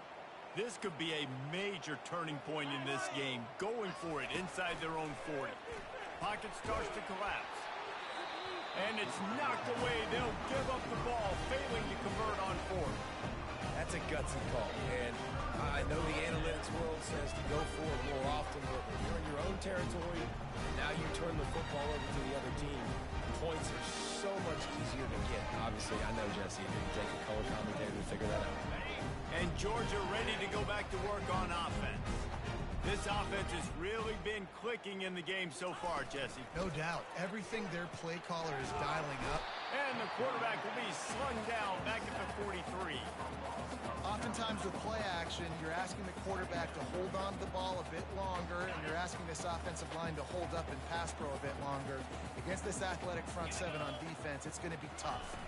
[SPEAKER 1] This could be a major turning point in this game. Going for it inside their own 40. Pocket starts to collapse. And it's knocked away. They'll give up the ball, failing to convert on 4th.
[SPEAKER 3] That's a gutsy call, and I know the analytics world says to go for it more often, but when you're in your own territory, and now you turn the football over to the other team, points are so much easier to get. Obviously, I know, Jesse, it didn't take a color commentator to figure that out.
[SPEAKER 1] And Georgia ready to go back to work on offense. This offense has really been clicking in the game so far, Jesse.
[SPEAKER 2] No doubt. Everything their play caller is dialing up.
[SPEAKER 1] And the quarterback will be slung down back at the 43.
[SPEAKER 2] Oftentimes with play action, you're asking the quarterback to hold on to the ball a bit longer, and you're asking this offensive line to hold up and pass pro a bit longer. Against this athletic front 7 on defense, it's going to be tough.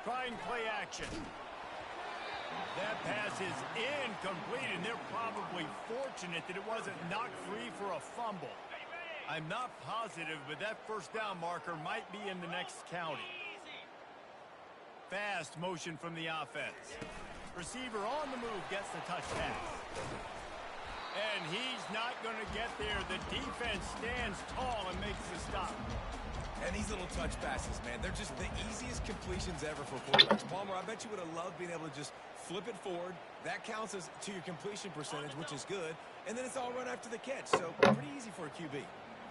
[SPEAKER 1] Trying play action. That pass is incomplete, and they're probably fortunate that it wasn't knocked free for a fumble. I'm not positive, but that 1st down marker might be in the next county. Fast motion from the offense. Receiver on the move gets the touch pass. And he's not going to get there. The defense stands tall and makes the stop.
[SPEAKER 3] And these little touch passes, man, they're just the easiest completions ever for quarterbacks. Palmer, I bet you would have loved being able to just flip it forward. That counts as to your completion percentage, which is good. And then it's all run after the catch. So pretty easy for a QB.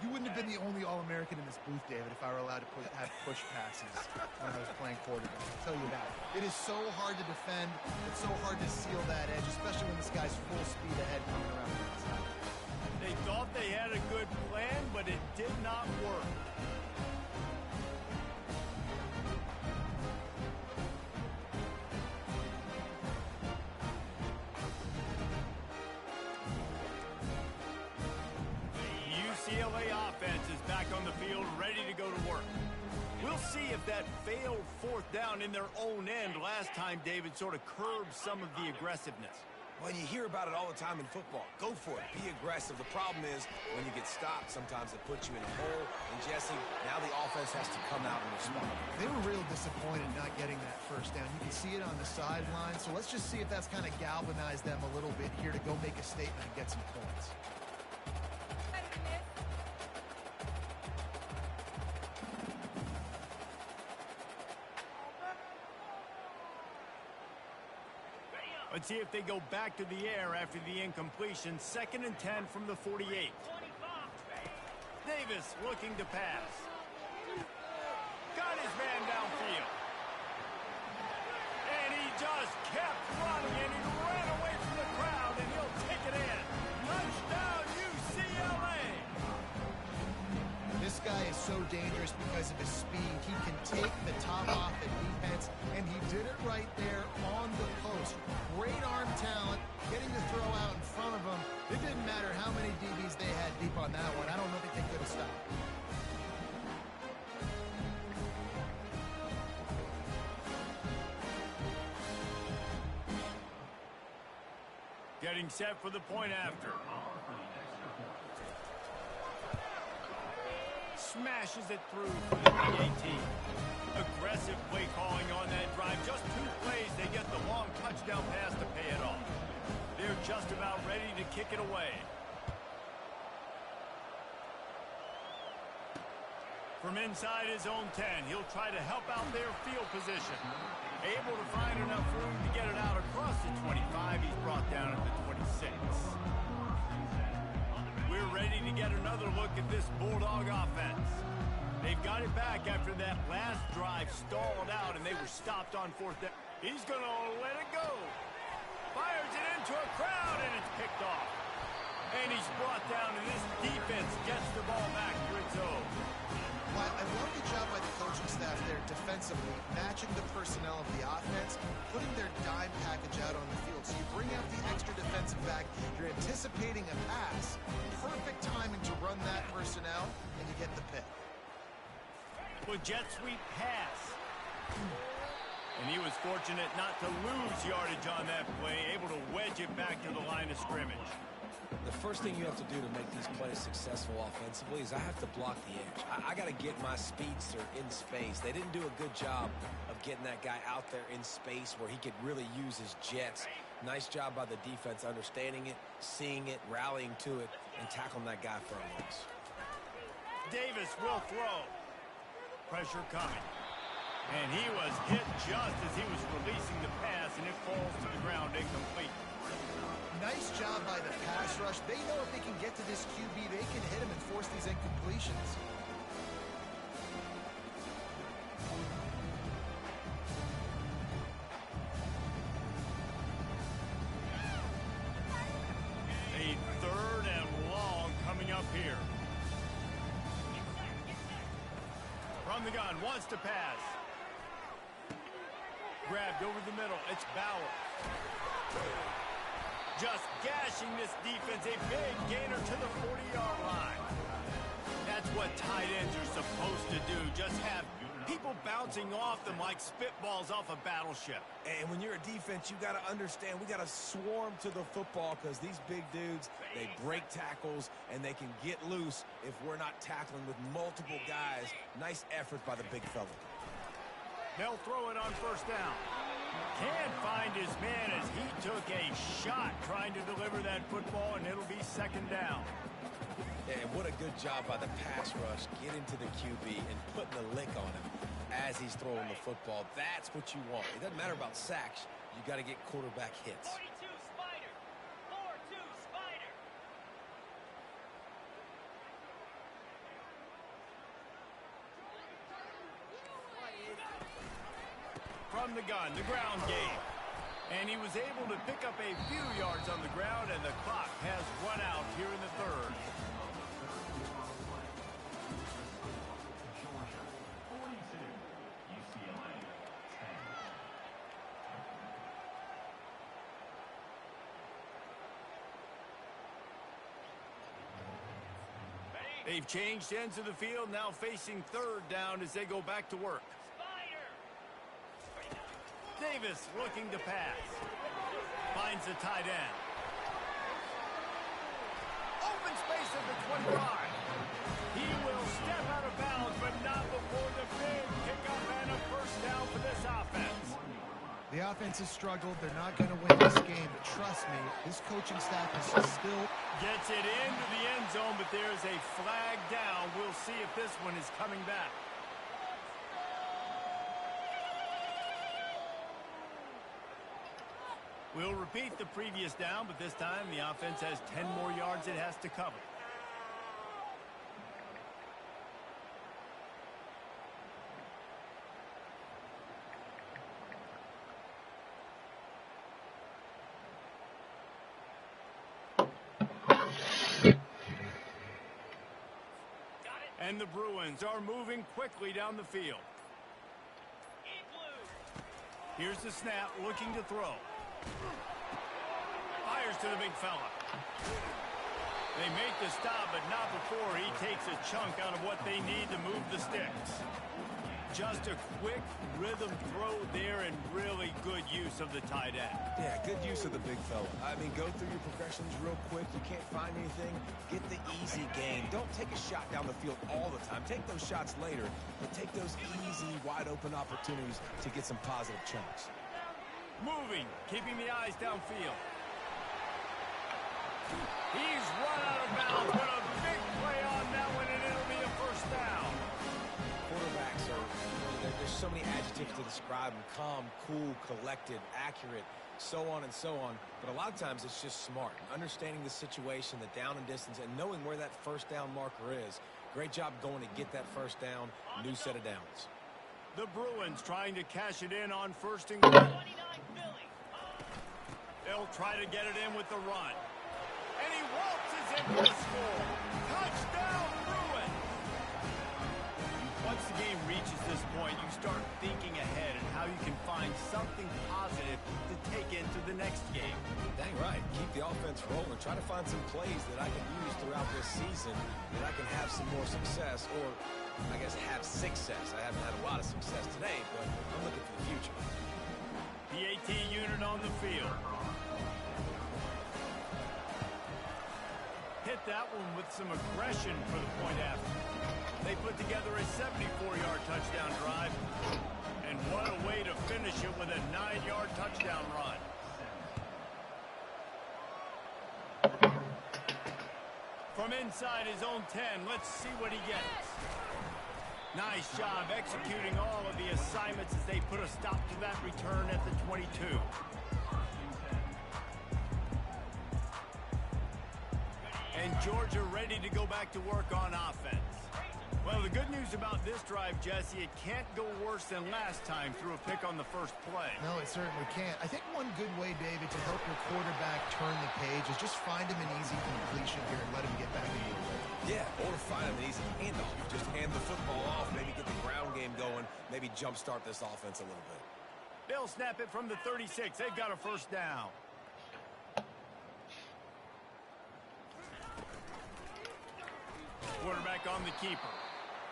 [SPEAKER 2] You wouldn't have been the only All-American in this booth, David, if I were allowed to have push passes when I was playing quarterback. I'll tell you that. It is so hard to defend. It's so hard to seal that edge, especially when this guy's full speed ahead coming around the outside.
[SPEAKER 1] They thought they had a good plan, but it did not work. UCLA offense is back on the field, ready to go to work. We'll see if that failed 4th down in their own end last time, David, sort of curbed some of the aggressiveness.
[SPEAKER 3] Well, you hear about it all the time in football. Go for it. Be aggressive. The problem is when you get stopped, sometimes it puts you in a hole. And, Jesse, now the offense has to come out and respond.
[SPEAKER 2] They were real disappointed not getting that 1st down. You can see it on the sideline. So let's just see if that's kind of galvanized them a little bit here to go make a statement and get some points.
[SPEAKER 1] Let's see if they go back to the air after the incompletion. 2nd and 10 from the 48. Davis looking to pass. Got his man downfield. And he just kept running, and he ran away from the crowd, and he'll take it in. Touchdown, UCLA!
[SPEAKER 2] This guy is so dangerous because of his speed. He can take the top off the defense, and he did it right there on the post. Great arm talent, getting the throw out in front of him. It didn't matter how many DBs they had deep on that one. I don't think they could have stopped.
[SPEAKER 1] Getting set for the point after. Smashes it through for the 18. Aggressive play calling on that drive. Just 2 plays, they get the long touchdown pass to pay it off. They're just about ready to kick it away. From inside his own 10, he'll try to help out their field position. Able to find enough room to get it out across the 25. He's brought down at the 26. We're ready to get another look at this Bulldog offense. They've got it back after that last drive stalled out, and they were stopped on 4th down. He's going to let it go. Fires it into a crowd, and it's picked off. And he's brought down, and this defense gets the ball back for its own.
[SPEAKER 2] Well, I love the job by the coaching staff there defensively, matching the personnel of the offense, putting their dime package out on the field. So you bring out the extra defensive back, you're anticipating a pass, perfect timing to run that personnel, and you get the pick.
[SPEAKER 1] Well, jet sweep pass. And he was fortunate not to lose yardage on that play, able to wedge it back to the line of scrimmage.
[SPEAKER 3] The first thing you have to do to make these plays successful offensively is I have to block the edge. I got to get my speedster in space. They didn't do a good job of getting that guy out there in space where he could really use his jets. Nice job by the defense understanding it, seeing it, rallying to it, and tackling that guy for a loss.
[SPEAKER 1] Davis will throw. Pressure coming. And he was hit just as he was releasing the pass, and it falls to the ground incomplete.
[SPEAKER 2] Nice job by the pass rush. They know if they can get to this QB, they can hit him and force these incompletions.
[SPEAKER 1] A 3rd and long coming up here. From the gun, wants to pass. Grabbed over the middle. It's Bauer. Just gashing this defense, a big gainer to the 40-yard line. That's what tight ends are supposed to do, just have people bouncing off them like spitballs off a battleship.
[SPEAKER 3] And when you're a defense, you got to understand, we got to swarm to the football because these big dudes, they break tackles and they can get loose if we're not tackling with multiple guys. Nice effort by the big fella.
[SPEAKER 1] They'll throw it on 1st down. Can't find his man as he took a shot trying to deliver that football, and it'll be 2nd down.
[SPEAKER 3] And what a good job by the pass rush, getting to the QB and putting the lick on him as he's throwing the football. That's what you want. It doesn't matter about sacks. You got to get quarterback hits.
[SPEAKER 4] 42 Spider. 4-2 Spider.
[SPEAKER 1] From the gun, the ground game. And he was able to pick up a few yards on the ground, and the clock has run out here in the 3rd. They've changed ends of the field, now facing 3rd down as they go back to work. Davis looking to pass. Finds the tight end. Open space at the 25. He will step out of bounds, but not before the big kickoff and a 1st down for this offense.
[SPEAKER 2] The offense has struggled. They're not going to win this game, but trust me, this coaching staff is still...
[SPEAKER 1] Gets it into the end zone, but there's a flag down. We'll see if this one is coming back. We'll repeat the previous down, but this time the offense has 10 more yards it has to cover. And the Bruins are moving quickly down the field. Here's the snap, looking to throw. Fires to the big fella. They make the stop, but not before he takes a chunk out of what they need to move the sticks. Just a quick rhythm throw there and really good use of the tight end.
[SPEAKER 3] Yeah, good use of the big fella. I mean, go through your progressions real quick. You can't find anything. Get the easy gain. Don't take a shot down the field all the time. Take those shots later, but take those easy, wide-open opportunities to get some positive chunks.
[SPEAKER 1] Moving, keeping the eyes downfield. He's run out of bounds, but a big play on that one, and it'll be a first down.
[SPEAKER 3] Quarterbacks there's so many adjectives to describe them: calm, cool, collected, accurate, so on and so on. But a lot of times it's just smart, understanding the situation, the down and distance, and knowing where that first down marker is. Great job going to get that first down. New set of downs.
[SPEAKER 1] The Bruins trying to cash it in on first and goal. They'll try to get it in with the run. And he waltzes in for the score. Touchdown, Bruins! Once the game reaches this point, you start thinking ahead and how you can find something positive to take into the next game.
[SPEAKER 3] Dang right. Keep the offense rolling. Try to find some plays that I can use throughout this season that I can have some more success, or I guess have success. I haven't had a lot of success today, but I'm looking for the future.
[SPEAKER 1] The 18 unit on the field. Hit that one with some aggression for the point after. They put together a 74-yard touchdown drive. And what a way to finish it with a 9-yard touchdown run. From inside his own 10, let's see what he gets. Nice job executing all of the assignments as they put a stop to that return at the 22. And Georgia ready to go back to work on offense. Well, the good news about this drive, Jesse, it can't go worse than last time through a pick on the first play.
[SPEAKER 2] No, it certainly can't. I think one good way, David, to help your quarterback turn the page is just find him an easy completion here and let him get back into the rhythm.
[SPEAKER 3] Yeah, or find him an easy handoff. Just hand the football off, maybe get the ground game going, maybe jumpstart this offense a little bit.
[SPEAKER 1] They'll snap it from the 36. They've got a first down. Quarterback on the keeper.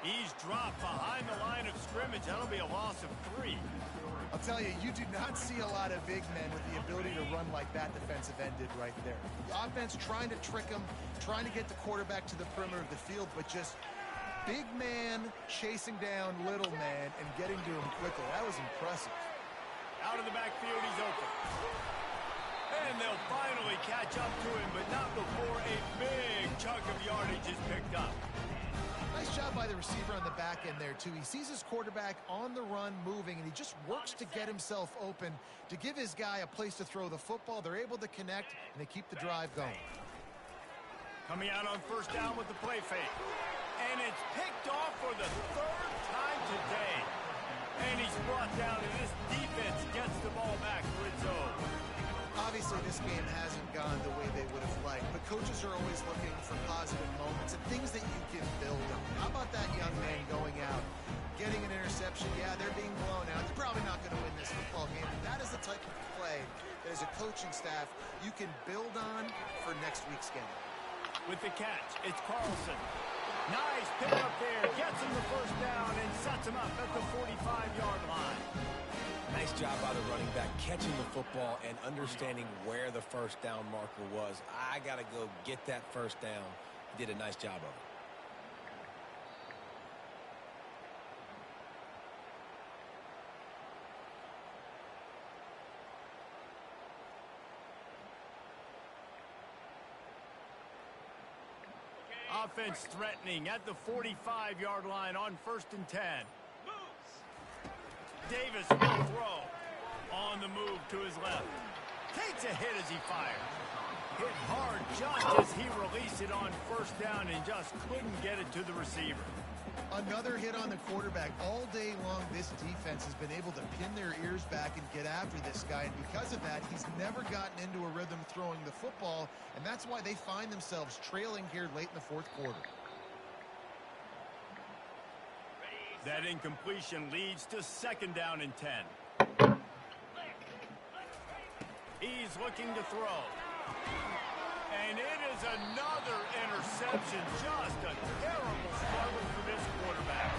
[SPEAKER 1] He's dropped behind the line of scrimmage. That'll be a loss of 3.
[SPEAKER 2] I'll tell you, you do not see a lot of big men with the ability to run like that defensive end did right there. The offense trying to trick him, trying to get the quarterback to the perimeter of the field, but just big man chasing down little man and getting to him quickly. That was impressive.
[SPEAKER 1] Out of the backfield, he's open. And they'll finally catch up to him, but not before a big chunk of yardage is picked up.
[SPEAKER 2] Nice job by the receiver on the back end there, too. He sees his quarterback on the run moving, and he just works to get himself open to give his guy a place to throw the football. They're able to connect, and they keep the drive going.
[SPEAKER 1] Coming out on first down with the play fake. And it's picked off for the 3rd time today. And he's brought down, and this defense gets the ball back for its own.
[SPEAKER 2] Obviously, this game hasn't gone the way they would have liked, but coaches are always looking for positive moments and things that you can build on. How about that young man going out, getting an interception? Yeah, they're being blown out. They're probably not going to win this football game, but that is the type of play that as a coaching staff you can build on for next week's game.
[SPEAKER 1] With the catch, it's Carlson. Nice pick up there, gets him the first down and sets him up at the 45-yard line.
[SPEAKER 3] Nice job by the running back, catching the football and understanding where the first down marker was. I got to go get that first down. He did a nice job of it.
[SPEAKER 1] Offense threatening at the 45-yard line on 1st and 10. Davis will throw. On the move to his left. Takes a hit as he fires. Hit hard just as he released it on first down and just couldn't get it to the receiver.
[SPEAKER 2] Another hit on the quarterback. All day long, this defense has been able to pin their ears back and get after this guy, and because of that, he's never gotten into a rhythm throwing the football, and that's why they find themselves trailing here late in the fourth quarter.
[SPEAKER 1] That incompletion leads to second down and 10. He's looking to throw. And it is another interception. Just a terrible struggle for this quarterback.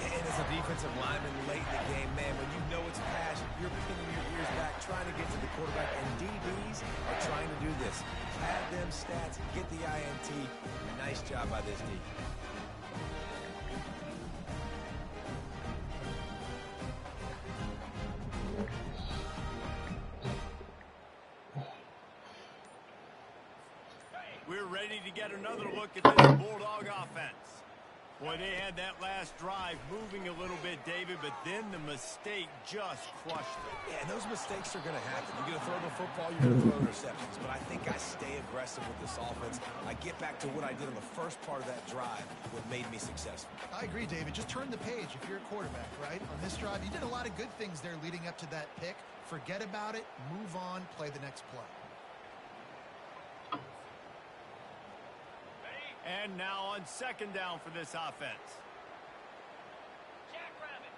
[SPEAKER 3] And as a defensive lineman late in the game, man, when you know it's pass, you're pinning your ears back, trying to get to the quarterback. And DBs are trying to do this. Pad them stats, get the INT. Nice job by this D.
[SPEAKER 1] We're ready to get another look at this Bulldog offense. Boy, they had that last drive moving a little bit, David, but then the mistake just crushed it.
[SPEAKER 3] Yeah, and those mistakes are going to happen. You're going to throw the football, you're going to throw interceptions. But I think I stay aggressive with this offense. I get back to what I did on the first part of that drive, what made me successful.
[SPEAKER 2] I agree, David. Just turn the page if you're a quarterback, right? On this drive, you did a lot of good things there leading up to that pick. Forget about it, move on, play the next play.
[SPEAKER 1] And now on second down for this offense.
[SPEAKER 4] Jackrabbit.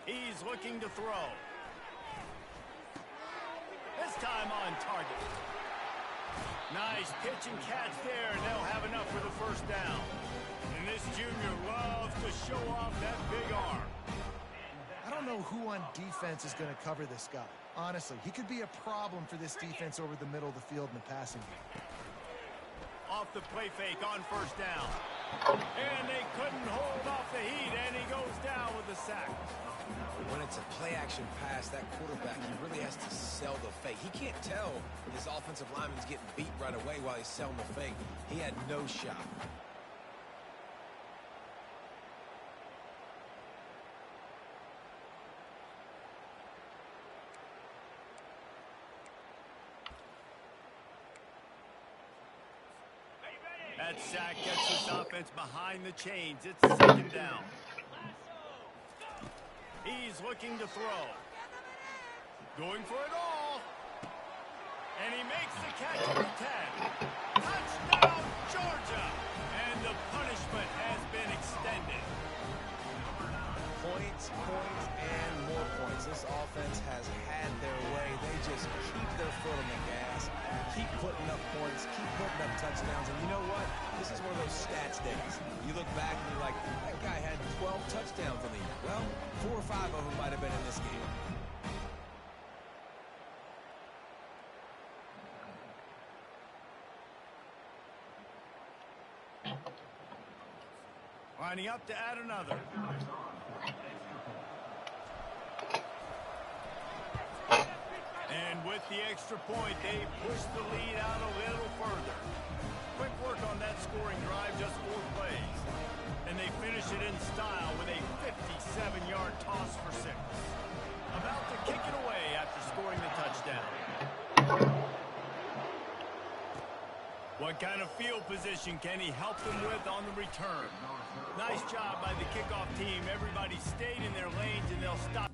[SPEAKER 1] He's looking to throw. This time on target. Nice pitch and catch there, and they'll have enough for the first down. And this junior loves to show off that big arm.
[SPEAKER 2] I don't know who on defense is going to cover this guy. Honestly, he could be a problem for this defense over the middle of the field in the passing game.
[SPEAKER 1] Off the play fake on first down. And they couldn't hold off the heat, and he goes down with a sack.
[SPEAKER 3] When it's a play-action pass, that quarterback, he really has to sell the fake. He can't tell his offensive lineman's getting beat right away while he's selling the fake. He had no shot.
[SPEAKER 1] That sack gets this offense behind the chains. It's second down. He's looking to throw. Going for it all. And he makes the catch at the 10. Touchdown, Georgia. And the punishment has been extended.
[SPEAKER 3] Points, points, and more points. This offense has had their way. They just keep their foot on the gas, keep putting up points, keep putting up touchdowns. And you know what? This is one of those stats days. You look back and you're like, that guy had 12 touchdowns in the year. Well, 4 or 5 of them might have been in this game.
[SPEAKER 1] Lining up to add another. And with the extra point, they push the lead out a little further. Quick work on that scoring drive, just 4 plays. And they finish it in style with a 57-yard toss for 6. About to kick it away after scoring the touchdown. What kind of field position can he help them with on the return? Nice job by the kickoff team. Everybody stayed in their lanes, and they'll stop.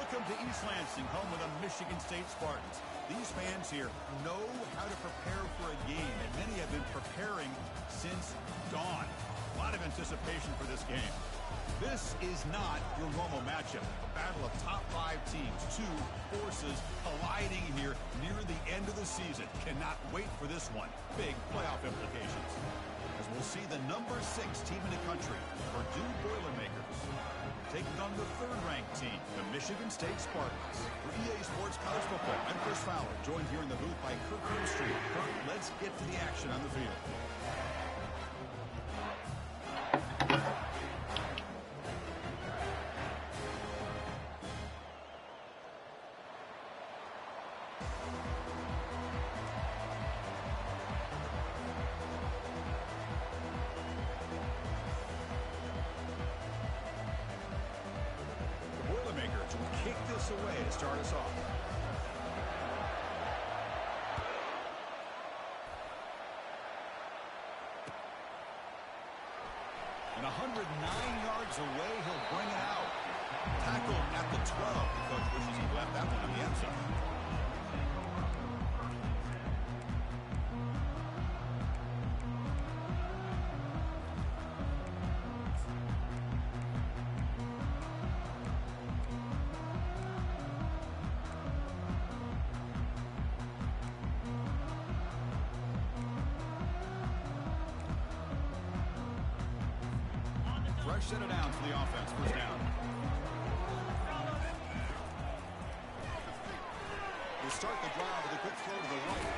[SPEAKER 5] Welcome to East Lansing, home of the Michigan State Spartans. These fans here know how to prepare for a game, and many have been preparing since dawn. A lot of anticipation for this game. This is not your normal matchup. A battle of top 5 teams, 2 forces colliding here near the end of the season. Cannot wait for this one. Big playoff implications. As we'll see the number 6 team in the country, Purdue Boilermakers, taking on the 3rd-ranked team, the Michigan State Spartans. For EA Sports College Football, I'm Chris Fowler, joined here in the booth by Kirk Street. Kirk, let's get to the action on the field. Kick this away to start us off. And 109 yards away, he'll bring it out. Tackled at the 12. The coach wishes he left that one in the end zone. Fresh set of downs for the offense. First down. They start the drive with a quick throw to the right.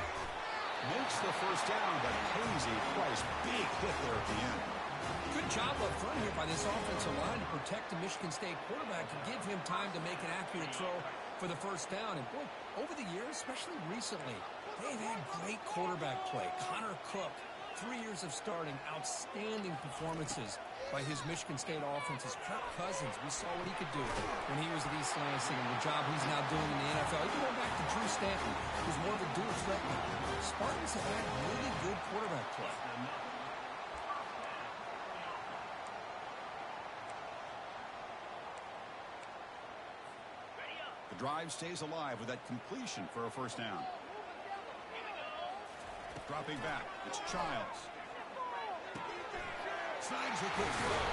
[SPEAKER 5] Makes the first down, but Hazy Price, big hit there at the end.
[SPEAKER 6] Good job up front here by this offensive line to protect the Michigan State quarterback and give him time to make an accurate throw for the first down. And boy, over the years, especially recently, they've had great quarterback play. Connor Cook, 3 years of starting, outstanding performances by his Michigan State offenses. Kirk Cousins, we saw what he could do when he was at East Lansing and the job he's now doing in the NFL. Even going back to Drew Stanton, who's more of a dual threat now. Spartans have had really good quarterback play.
[SPEAKER 5] The drive stays alive with that completion for a first down. Dropping back, it's Childs. Snags a quick throw.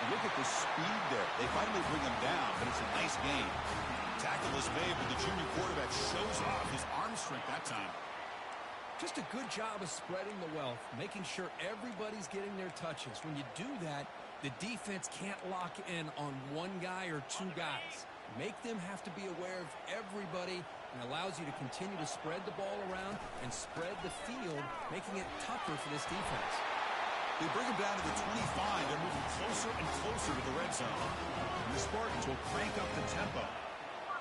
[SPEAKER 5] And look at the speed there. They finally bring him down, but it's a nice gain. Tackle is made, but the junior quarterback shows off his arm strength that time.
[SPEAKER 6] Just a good job of spreading the wealth, making sure everybody's getting their touches. When you do that, the defense can't lock in on one guy or 2 guys. Make them have to be aware of everybody, and allows you to continue to spread the ball around and spread the field, making it tougher for this defense.
[SPEAKER 5] They bring him down to the 25. They're moving closer and closer to the red zone. And the Spartans will crank up the tempo.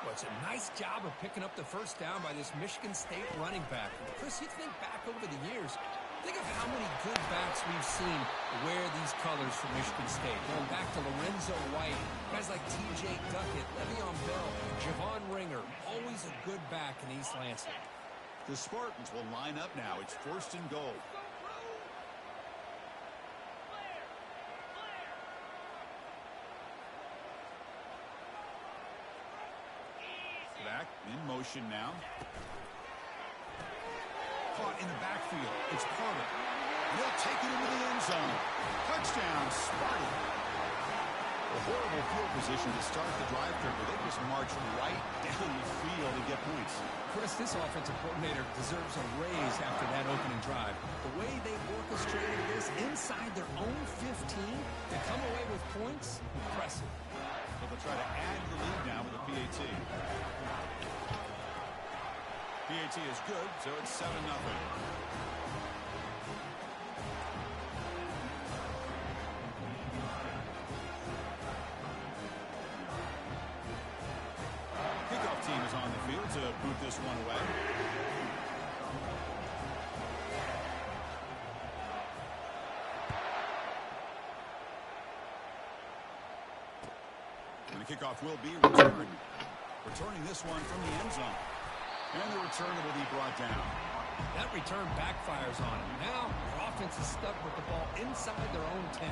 [SPEAKER 6] Well, it's a nice job of picking up the first down by this Michigan State running back. And Chris, you think back over the years, think of how many good backs we've seen wear these colors for Michigan State. Going back to Lorenzo White, guys like T.J. Duckett, Le'Veon Bell, Javon Ringer, always a good back in East Lansing.
[SPEAKER 5] The Spartans will line up now. It's first and goal. Back in motion now. Caught in the backfield. It's Carter. They'll take it into the end zone. Touchdown, Sparty. A horrible field position to start the drive through, but they just march right down the field and get points.
[SPEAKER 6] Chris, this offensive coordinator deserves a raise after that opening drive. The way they orchestrated this inside their own 15 to come away with points, impressive.
[SPEAKER 5] So they'll try to add the lead now with a PAT. PAT is good, so it's 7-0. Kickoff team is on the field to boot this one away. And the kickoff will be returned. Returning this one from the end zone. And the return will be brought down.
[SPEAKER 6] That return backfires on him. Now, the offense is stuck with the ball inside their own 10.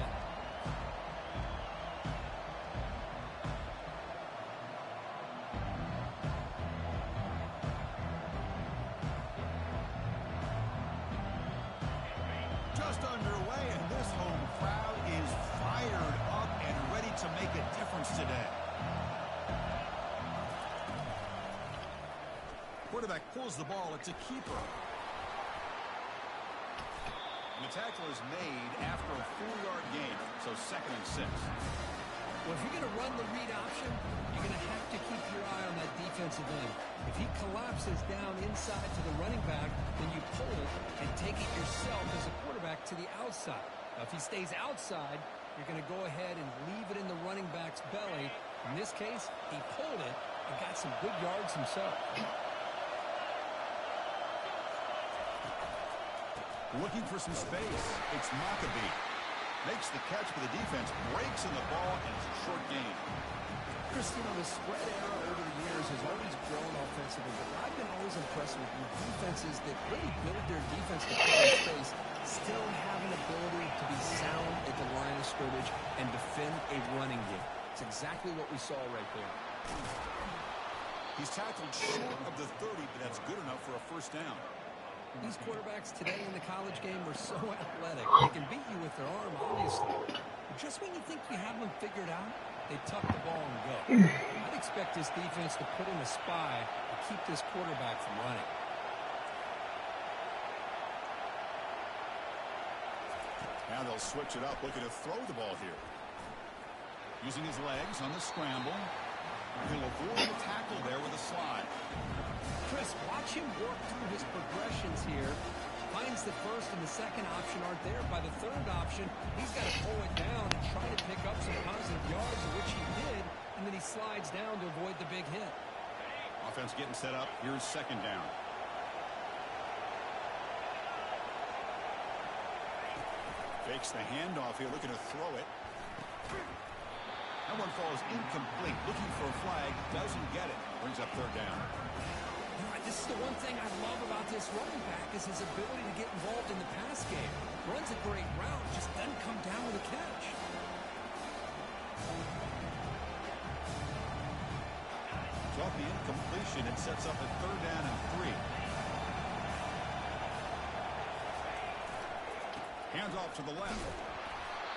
[SPEAKER 5] quarterback pulls the ball. It's a keeper. And the tackle is made after a 4-yard gain, so 2nd and 6.
[SPEAKER 6] Well, if you're going to run the read option, you're going to have to keep your eye on that defensive end. If he collapses down inside to the running back, then you pull it and take it yourself as a quarterback to the outside. Now, if he stays outside, you're going to go ahead and leave it in the running back's belly. In this case, he pulled it and got some good yards himself.
[SPEAKER 5] Looking for some space. It's Maccabee. Makes the catch for the defense, breaks in the ball, and it's a short gain.
[SPEAKER 3] Chris, you know, the spread era over the years has always grown offensively, but I've been always impressed with defenses that really build their defense to play in space, still have an ability to be sound at the line of scrimmage and defend a running game. It's exactly what we saw right there.
[SPEAKER 5] He's tackled short of the 30, but that's good enough for a first down.
[SPEAKER 6] These quarterbacks today in the college game are so athletic. They can beat you with their arm, obviously. But just when you think you have them figured out, they tuck the ball and go. I'd expect this defense to put in a spy to keep this quarterback from running.
[SPEAKER 5] Now they'll switch it up, looking to throw the ball here. Using his legs on the scramble. He'll avoid the tackle there with a slide.
[SPEAKER 6] Chris, watch him work through his progressions here. Finds the first and the second option aren't there. By the third option, he's got to pull it down and try to pick up some positive yards, which he did, and then he slides down to avoid the big hit.
[SPEAKER 5] Offense getting set up. Here's 2nd down. Fakes the handoff here, looking to throw it. That one falls incomplete. Looking for a flag, doesn't get it. Brings up 3rd down.
[SPEAKER 6] This is the one thing I love about this running back is his ability to get involved in the pass game. Runs a great route, just doesn't come down with a catch.
[SPEAKER 5] Off the incompletion, it sets up a 3rd down and 3. Hands off to the left.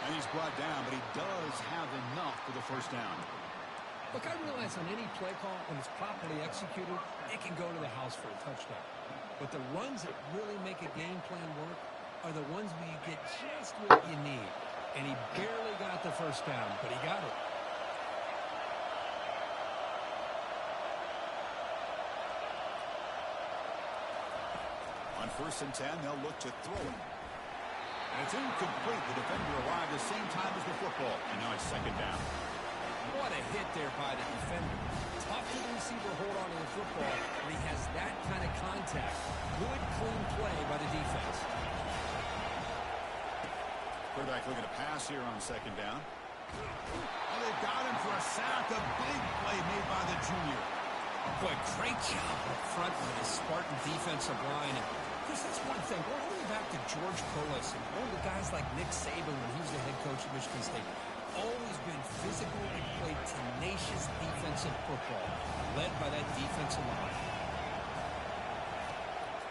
[SPEAKER 5] And he's brought down, but he does have enough for the first down.
[SPEAKER 6] Look, I realize on any play call, when it's properly executed, it can go to the house for a touchdown. But the runs that really make a game plan work are the ones where you get just what you need. And he barely got the first down, but he got it.
[SPEAKER 5] On 1st and 10, they'll look to throw it. And it's incomplete. The defender arrived the same time as the football. And now it's 2nd down.
[SPEAKER 6] What a hit there by the defender. Tough for the receiver hold on to the football, but he has that kind of contact. Good, clean play by the defense.
[SPEAKER 5] Quarterback looking to pass here on 2nd down. Oh, they've got him for a sack. A big play made by the junior.
[SPEAKER 6] Boy, great job up front with his Spartan defensive line. And Chris, that's one thing. We're going back to George Colas and one of the guys like Nick Saban when he was the head coach of Michigan State. Always been physical and played tenacious defensive football, led by that defensive line.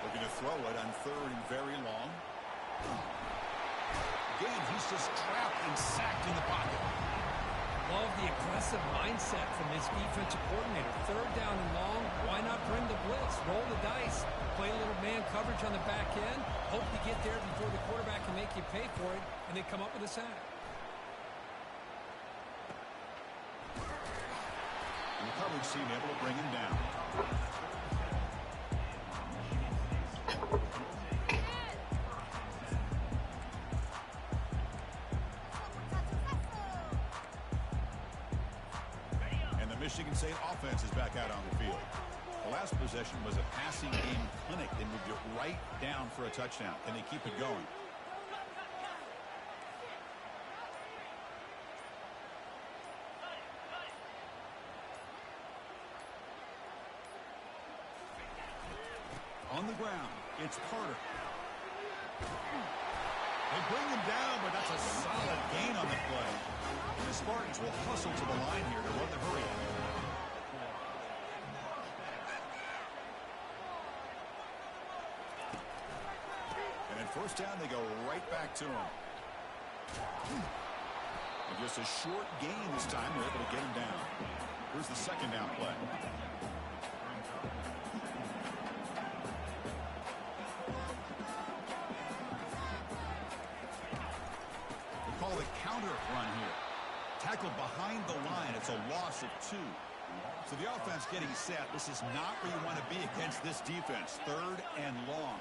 [SPEAKER 5] Looking to throw it on 3rd and very long. Again, he's just trapped and sacked in the pocket.
[SPEAKER 6] Love the aggressive mindset from his defensive coordinator. 3rd down and long, why not bring the blitz, roll the dice, play a little man coverage on the back end, hope you get there before the quarterback can make you pay for it, and they come up with a sack.
[SPEAKER 5] And the coverage team able to bring him down. And the Michigan State offense is back out on the field. The last possession was a passing game clinic. They moved it right down for a touchdown. Can they keep it going? On the ground, it's Carter. They bring him down, but that's a solid gain on the play. And the Spartans will hustle to the line here to run the hurry. And then 1st down, they go right back to him. And just a short gain this time, they're able to get him down. Here's the 2nd down play. counter run here. Tackled behind the line. It's a loss of 2. So the offense getting set. This is not where you want to be against this defense. 3rd and long.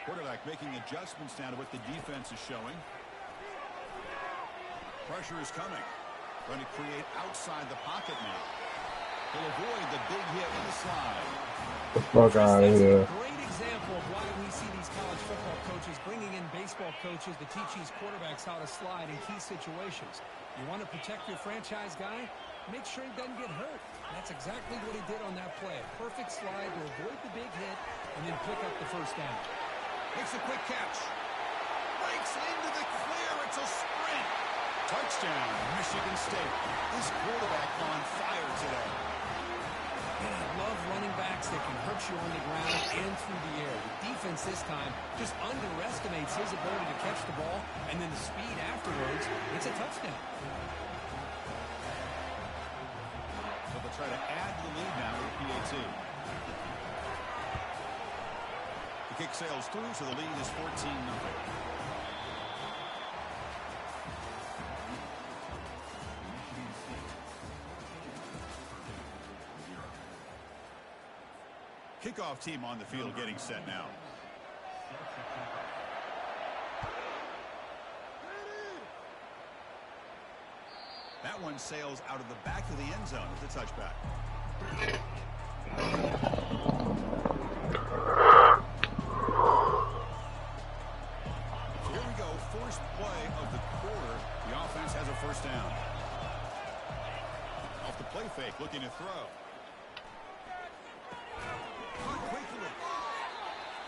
[SPEAKER 5] Quarterback making adjustments down to what the defense is showing. Pressure is coming. Trying to create outside the pocket now. He'll avoid the big hit with the slide.
[SPEAKER 7] The fuck out of here.
[SPEAKER 6] Great example of why we see these college football coaches bringing in baseball coaches to teach these quarterbacks how to slide in key situations. You want to protect your franchise guy? Make sure he doesn't get hurt. That's exactly what he did on that play. A perfect slide to avoid the big hit and then pick up the first down.
[SPEAKER 5] Makes a quick catch. Breaks into the clear. It's a sprint. Touchdown, Michigan State. This quarterback on fire today.
[SPEAKER 6] And I love running backs that can hurt you on the ground and through the air. The defense this time just underestimates his ability to catch the ball, and then the speed afterwards, it's a touchdown.
[SPEAKER 5] So they'll try to add to the lead now with PAT. The kick sails through, so the lead is 14-0. Kickoff team on the field getting set now. That one sails out of the back of the end zone with the touchback. Here we go, first play of the quarter. The offense has a first down. Off the play fake, looking to throw.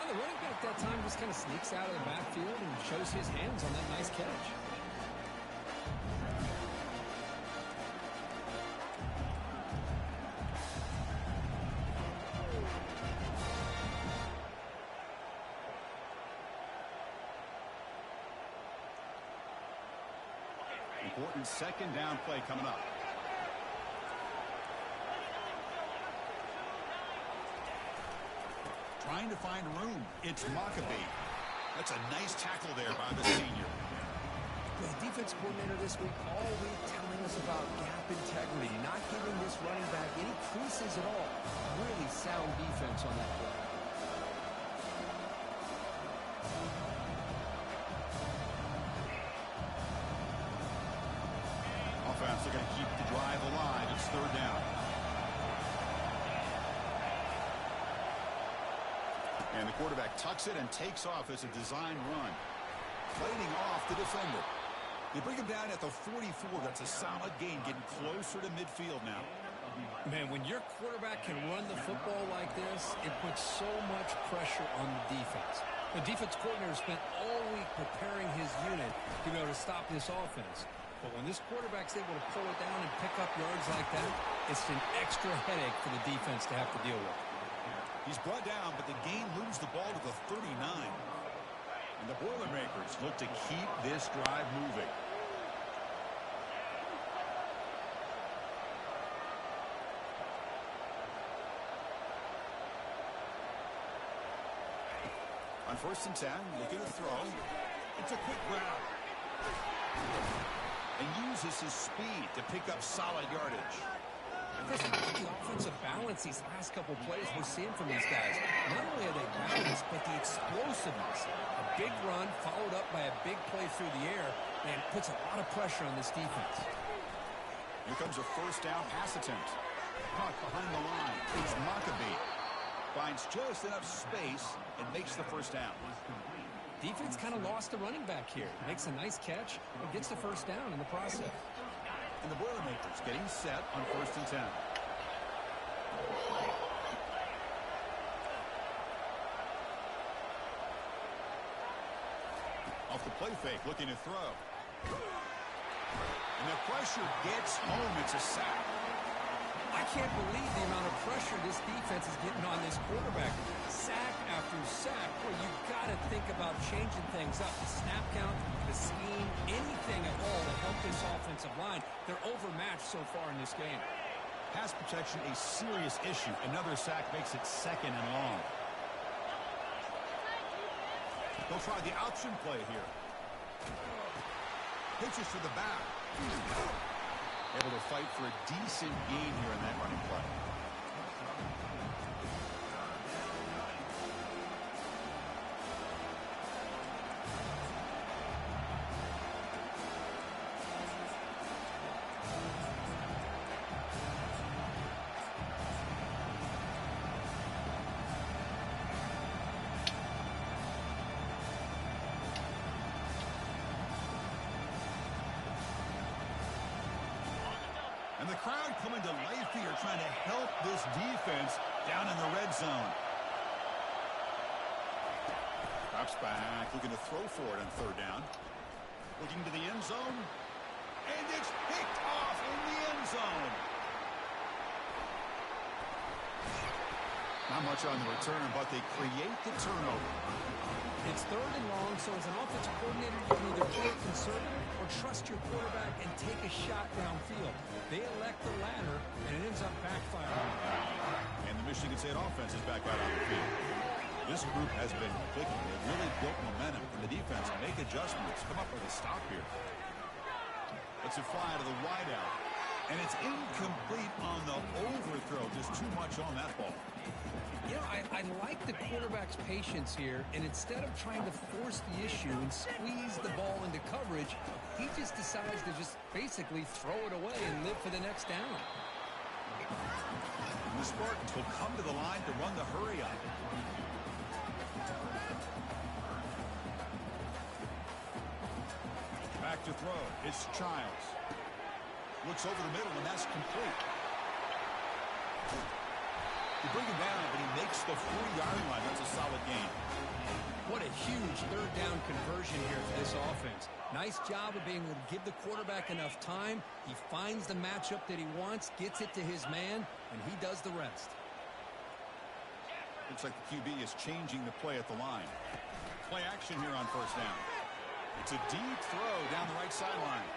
[SPEAKER 6] The running back that time just kind of sneaks out of the backfield and shows his hands on that nice catch.
[SPEAKER 5] Important second down play coming up. Trying to find room. It's Maccabee. That's a nice tackle there by the senior.
[SPEAKER 6] The defense coordinator this week all week telling us about gap integrity, not giving this running back any creases at all. Really sound defense on that play.
[SPEAKER 5] Offense are going to keep the drive alive. It's 3rd down. And the quarterback tucks it and takes off as a design run. Fighting off the defender. They bring him down at the 44. That's a solid gain, getting closer to midfield now.
[SPEAKER 6] Man, when your quarterback can run the football like this, it puts so much pressure on the defense. The defense coordinator spent all week preparing his unit to be able to stop this offense. But when this quarterback's able to pull it down and pick up yards like that, it's an extra headache for the defense to have to deal with.
[SPEAKER 5] He's brought down, but the game moves the ball to the 39. And the Boilermakers look to keep this drive moving. On 1st and 10, looking to throw. It's a quick grab. And uses his speed to pick up solid yardage.
[SPEAKER 6] Chris, the offensive balance these last couple plays we're seeing from these guys. Not only are they balanced, but the explosiveness. A big run followed up by a big play through the air, and puts a lot of pressure on this defense.
[SPEAKER 5] Here comes a first down pass attempt. Caught behind the line. It's Maccabee. Finds just enough space and makes the first down.
[SPEAKER 6] Defense kind of lost the running back here. Makes a nice catch and gets the first down in the process.
[SPEAKER 5] And the Boilermakers getting set on 1st and 10. Off the play fake, looking to throw. And the pressure gets home. It's a sack.
[SPEAKER 6] I can't believe the amount of pressure this defense is getting on this quarterback. Sack after sack. Well, you've got to think about changing things up. The snap count, the scheme, anything at all to help this offensive line. They're overmatched so far in this game.
[SPEAKER 5] Pass protection, a serious issue. Another sack makes it 2nd and long. They'll try the option play here. Pitches to the back. Able to fight for a decent gain here in that running play. And the crowd coming to life here, trying to help this defense down in the red zone. Drops back, looking to throw for it on third down. Looking to the end zone. And it's picked off in the end zone. Not much on the return, but they create the turnover.
[SPEAKER 6] It's third and long, so as an offensive coordinator, you can either play conservative or trust your quarterback and take a shot downfield. They elect the latter, and it ends up backfiring.
[SPEAKER 5] And the Michigan State offense is back out on the field. This group has been clicking. They've really built momentum. And the defense make adjustments. Come up with a stop here. It's a fly to the wideout. And it's incomplete on the overthrow. Just too much on that ball.
[SPEAKER 6] You know, I like the quarterback's patience here, and instead of trying to force the issue and squeeze the ball into coverage, he just decides to just basically throw it away and live for the next down.
[SPEAKER 5] And the Spartans will come to the line to run the hurry up. Back to throw. It's Childs. Looks over the middle, and that's complete. You bring him down, but he makes the 4-yard line. That's a solid gain.
[SPEAKER 6] What a huge third down conversion here for this offense. Nice job of being able to give the quarterback enough time. He finds the matchup that he wants, gets it to his man, and he does the rest.
[SPEAKER 5] Looks like the QB is changing the play at the line. Play action here on first down. It's a deep throw down the right sideline.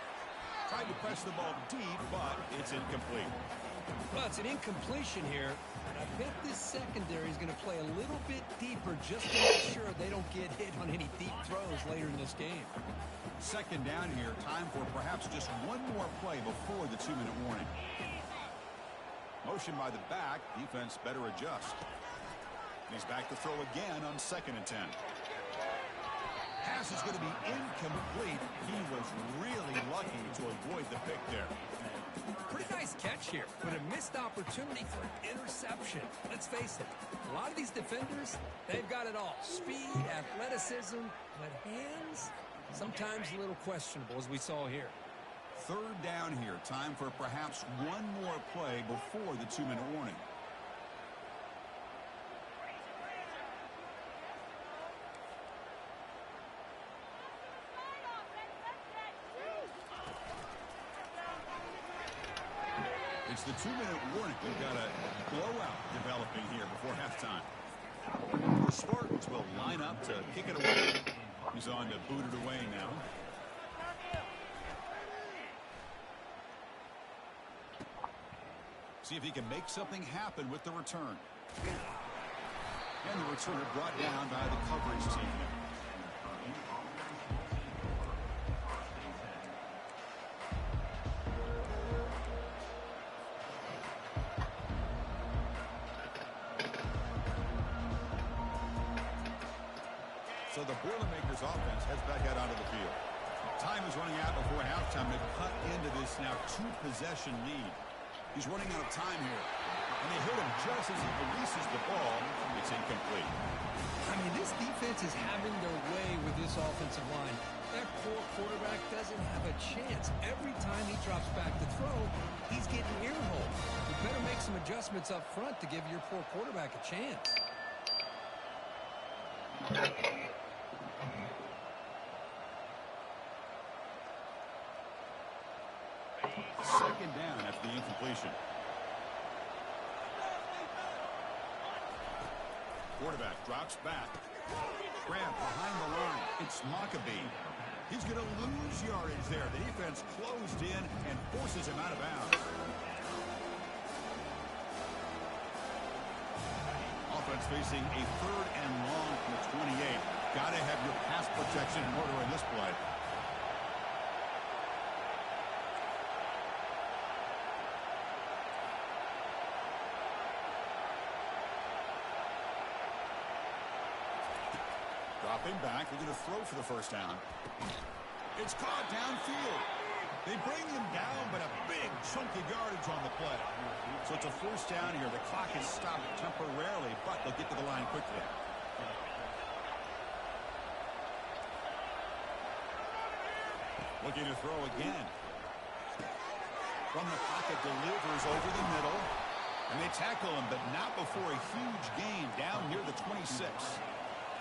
[SPEAKER 5] Tried to press the ball deep, but it's incomplete.
[SPEAKER 6] Well, it's an incompletion here. I bet this secondary is going to play a little bit deeper just to make sure they don't get hit on any deep throws later in this game.
[SPEAKER 5] Second down here. Time for perhaps just one more play before the 2-minute warning. Motion by the back. Defense better adjust. He's back to throw again on 2nd and 10. Pass is going to be incomplete. He was really lucky to avoid the pick there.
[SPEAKER 6] Pretty nice catch here, but a missed opportunity for an interception. Let's face it, a lot of these defenders, they've got it all. Speed, athleticism, but hands, sometimes a little questionable, as we saw here.
[SPEAKER 5] Third down here. Time for perhaps one more play before the 2-minute warning. It's the 2-minute warning. We've got a blowout developing here before halftime. The Spartans will line up to kick it away. He's on to boot it away now. See if he can make something happen with the return. And the returner brought down by the coverage team. So the Boilermakers offense heads back out onto the field. Time is running out before halftime to cut into this now 2-possession lead. He's running out of time here. And they hit him just as he releases the ball. It's incomplete.
[SPEAKER 6] I mean, this defense is having their way with this offensive line. That poor quarterback doesn't have a chance. Every time he drops back to throw, he's getting earholed. You better make some adjustments up front to give your poor quarterback a chance.
[SPEAKER 5] Second down after the incompletion. Quarterback drops back. Grab behind the line. It's Maccabee. He's going to lose yardage there. The defense closed in and forces him out of bounds. Offense facing a 3rd and long from the 28. Got to have your protection in order in this play. Dropping back, looking to throw for the first down. It's caught downfield. They bring him down, but a big chunky yardage on the play. So it's a first down here. The clock is stopped temporarily, but they'll get to the line quickly. Looking to throw again. From the pocket, delivers over the middle. And they tackle him, but not before a huge gain down near the 26.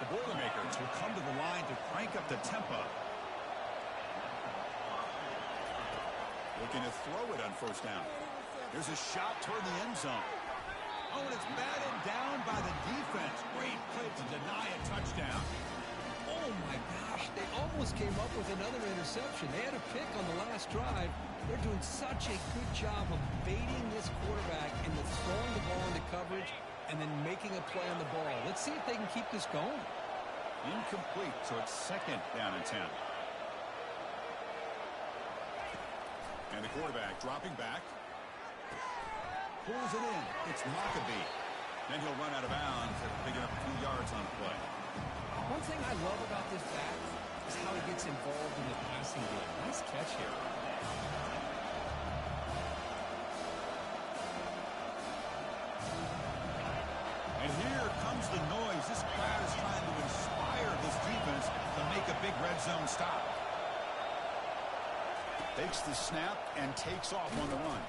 [SPEAKER 5] The Boilermakers will come to the line to crank up the tempo. Looking to throw it on first down. There's a shot toward the end zone. Oh, and it's batted down by the defense. Great play to deny a touchdown.
[SPEAKER 6] Oh, my gosh. They almost came up with another interception. They had a pick on the last drive. They're doing such a good job of baiting this quarterback into throwing the ball into coverage and then making a play on the ball. Let's see if they can keep this going.
[SPEAKER 5] Incomplete, so it's second down and 10. And the quarterback dropping back. Pulls it in. It's Maccabee. Then he'll run out of bounds after picking up a few yards on the play.
[SPEAKER 6] One thing I love about this back is how he gets involved in the passing game. Nice catch here.
[SPEAKER 5] And here comes the noise. This crowd is trying to inspire this defense to make a big red zone stop. Takes the snap and takes off on the run.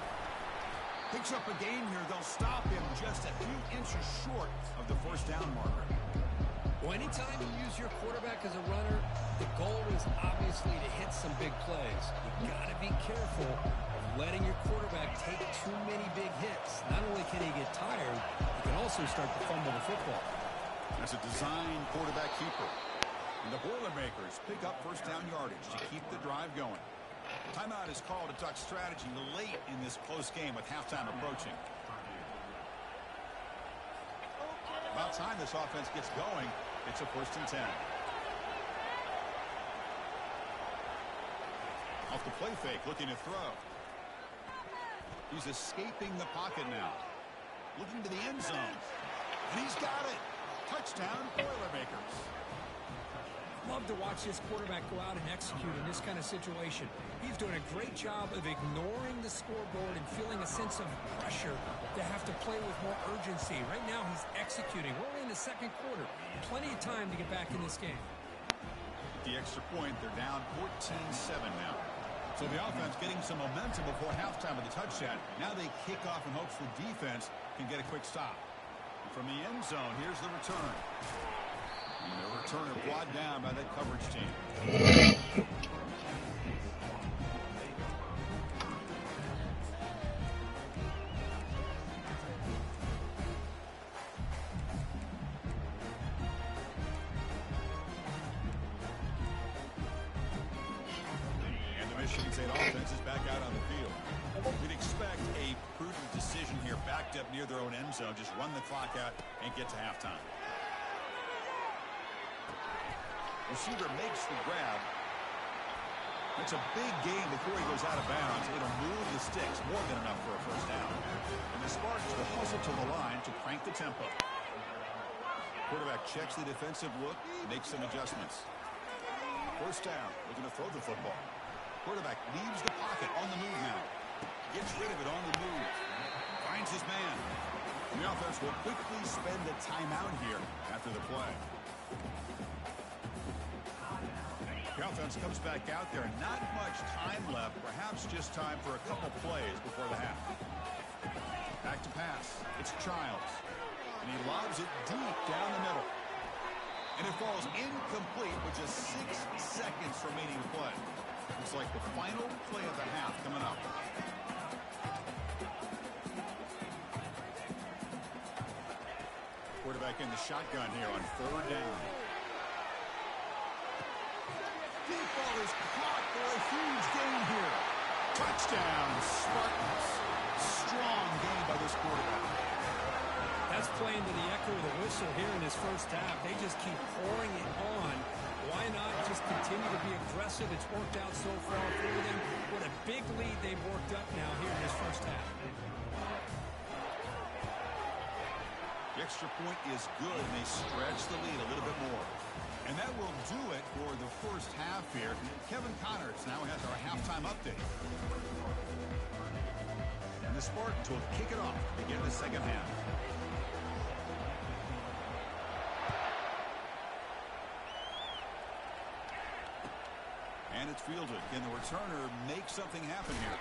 [SPEAKER 5] Picks up a gain here. They'll stop him just a few inches short of the first down marker.
[SPEAKER 6] Well, anytime you use your quarterback as a runner, the goal is obviously to hit some big plays. You got to be careful of letting your quarterback take too many big hits. Not only can he get tired, he can also start to fumble the football.
[SPEAKER 5] That's a design quarterback keeper. And the Boilermakers pick up first down yardage to keep the drive going. Timeout is called to talk strategy late in this close game with halftime approaching. About time this offense gets going. It's a first and 10. Off the play fake, looking to throw. He's escaping the pocket now. Looking to the end zone. And he's got it. Touchdown, Boilermakers.
[SPEAKER 6] Love to watch this quarterback go out and execute in this kind of situation. He's doing a great job of ignoring the scoreboard and feeling a sense of pressure to have to play with more urgency. Right now, he's executing. We're only in the second quarter. Plenty of time to get back in this game.
[SPEAKER 5] The extra point, they're down 14-7 now. So the offense getting some momentum before halftime with the touchdown. Now they kick off in hopes the defense can get a quick stop. And from the end zone, here's the return. And the returner brought down by that coverage team. And the Michigan State offense is back out on the field. We'd expect a prudent decision here, backed up near their own end zone. Just run the clock out and get to halftime. Receiver makes the grab. It's a big gain before he goes out of bounds. It'll move the sticks, more than enough for a first down. And the Spartans will hustle to the line to crank the tempo. Quarterback checks the defensive look, makes some adjustments. First down, looking to throw the football. Quarterback leaves the pocket on the move now. Gets rid of it on the move. Finds his man. And the offense will quickly spend the timeout here after the play. The offense comes back out there. Not much time left. Perhaps just time for a couple plays before the half. Back to pass. It's Childs. And he lobs it deep down the middle. And it falls incomplete with just 6 seconds remaining to play. Looks like the final play of the half coming up. Quarterback in the shotgun here on third down. Deep ball is caught for a huge gain here. Touchdown, Spartans. Strong game by this quarterback.
[SPEAKER 6] That's playing to the echo of the whistle here in this first half. They just keep pouring it on Why not just continue to be aggressive? It's worked out so far for them. What a big lead they've worked up now here in this first half.
[SPEAKER 5] The extra point is good, and they stretch the lead a little bit more. And that will do it for the first half here. Kevin Connors now has our halftime update. And the Spartans will kick it off to begin the second half. And it's fielded. Can the returner make something happen here?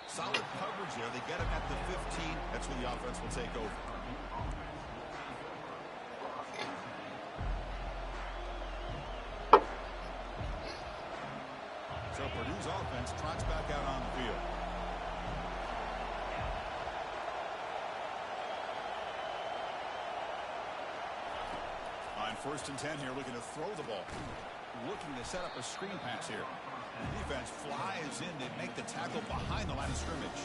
[SPEAKER 5] Solid coverage there. They get him at the 15. That's where the offense will take over. So Purdue's offense trots back out on the field. On 1st and 10 here, looking to throw the ball. Looking to set up a screen pass here. The defense flies in to make the tackle behind the line of scrimmage.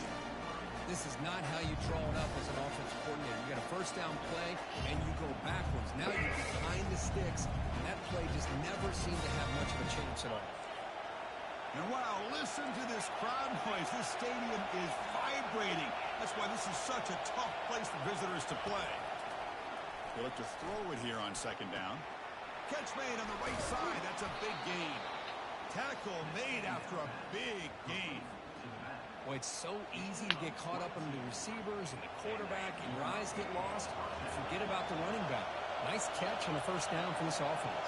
[SPEAKER 6] This is not how you draw it up as an offensive coordinator. You get a first down play, and you go backwards. Now you're behind the sticks, and that play just never seemed to have much of a chance at all.
[SPEAKER 5] And wow, listen to this crowd noise. This stadium is vibrating. That's why this is such a tough place for visitors to play. They look to throw it here on 2nd down. Catch made on the right side. That's a big gain. Tackle made after a big gain.
[SPEAKER 6] Boy, it's so easy to get caught up in the receivers and the quarterback, and your eyes get lost. You forget about the running back. Nice catch on a first down for this offense.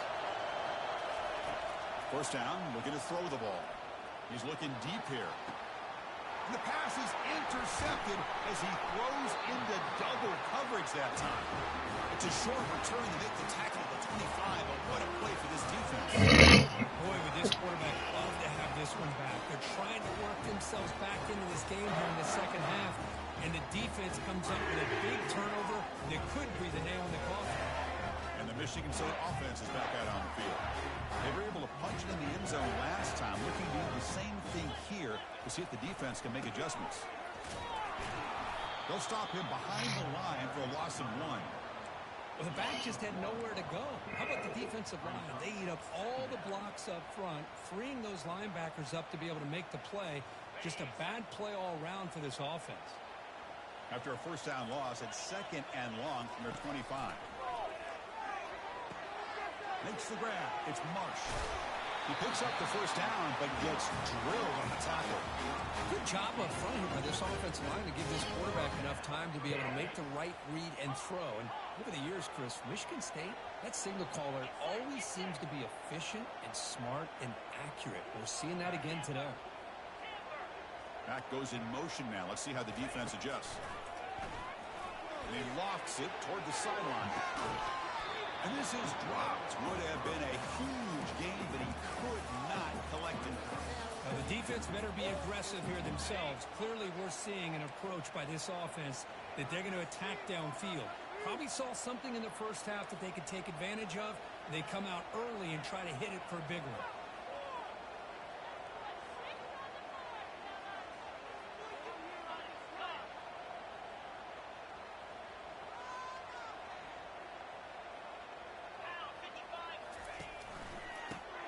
[SPEAKER 5] First down, looking to throw the ball. He's looking deep here. And the pass is intercepted as he throws into double coverage that time. It's a short return to make the tackle at the 25, but what a play for this defense.
[SPEAKER 6] Boy, would this quarterback love to have this one back. They're trying to work themselves back into this game here in the second half, and the defense comes up with a big turnover that could be the nail in the coffin.
[SPEAKER 5] And the Michigan State offense is back out on the field. They were able to punch it in the end zone last time, looking to do the same thing here to see if the defense can make adjustments. They'll stop him behind the line for a loss of 1.
[SPEAKER 6] Well, the back just had nowhere to go. How about the defensive line? They eat up all the blocks up front, freeing those linebackers up to be able to make the play. Just a bad play all around for this offense.
[SPEAKER 5] After a first down loss, it's 2nd and long from their 25. Makes the grab. It's Marsh. He picks up the first down, but gets drilled on the tackle.
[SPEAKER 6] Good job up front here by this offensive line to give this quarterback enough time to be able to make the right read and throw. And over the years, Chris, Michigan State, that signal caller always seems to be efficient and smart and accurate. We're seeing that again today.
[SPEAKER 5] Back goes in motion now. Let's see how the defense adjusts. And he lofts it toward the sideline. And this is dropped. Would have been a huge gain, but he could not collect it.
[SPEAKER 6] Now, the defense better be aggressive here themselves. Clearly, we're seeing an approach by this offense that they're going to attack downfield. Probably saw something in the first half that they could take advantage of. They come out early and try to hit it for a big one.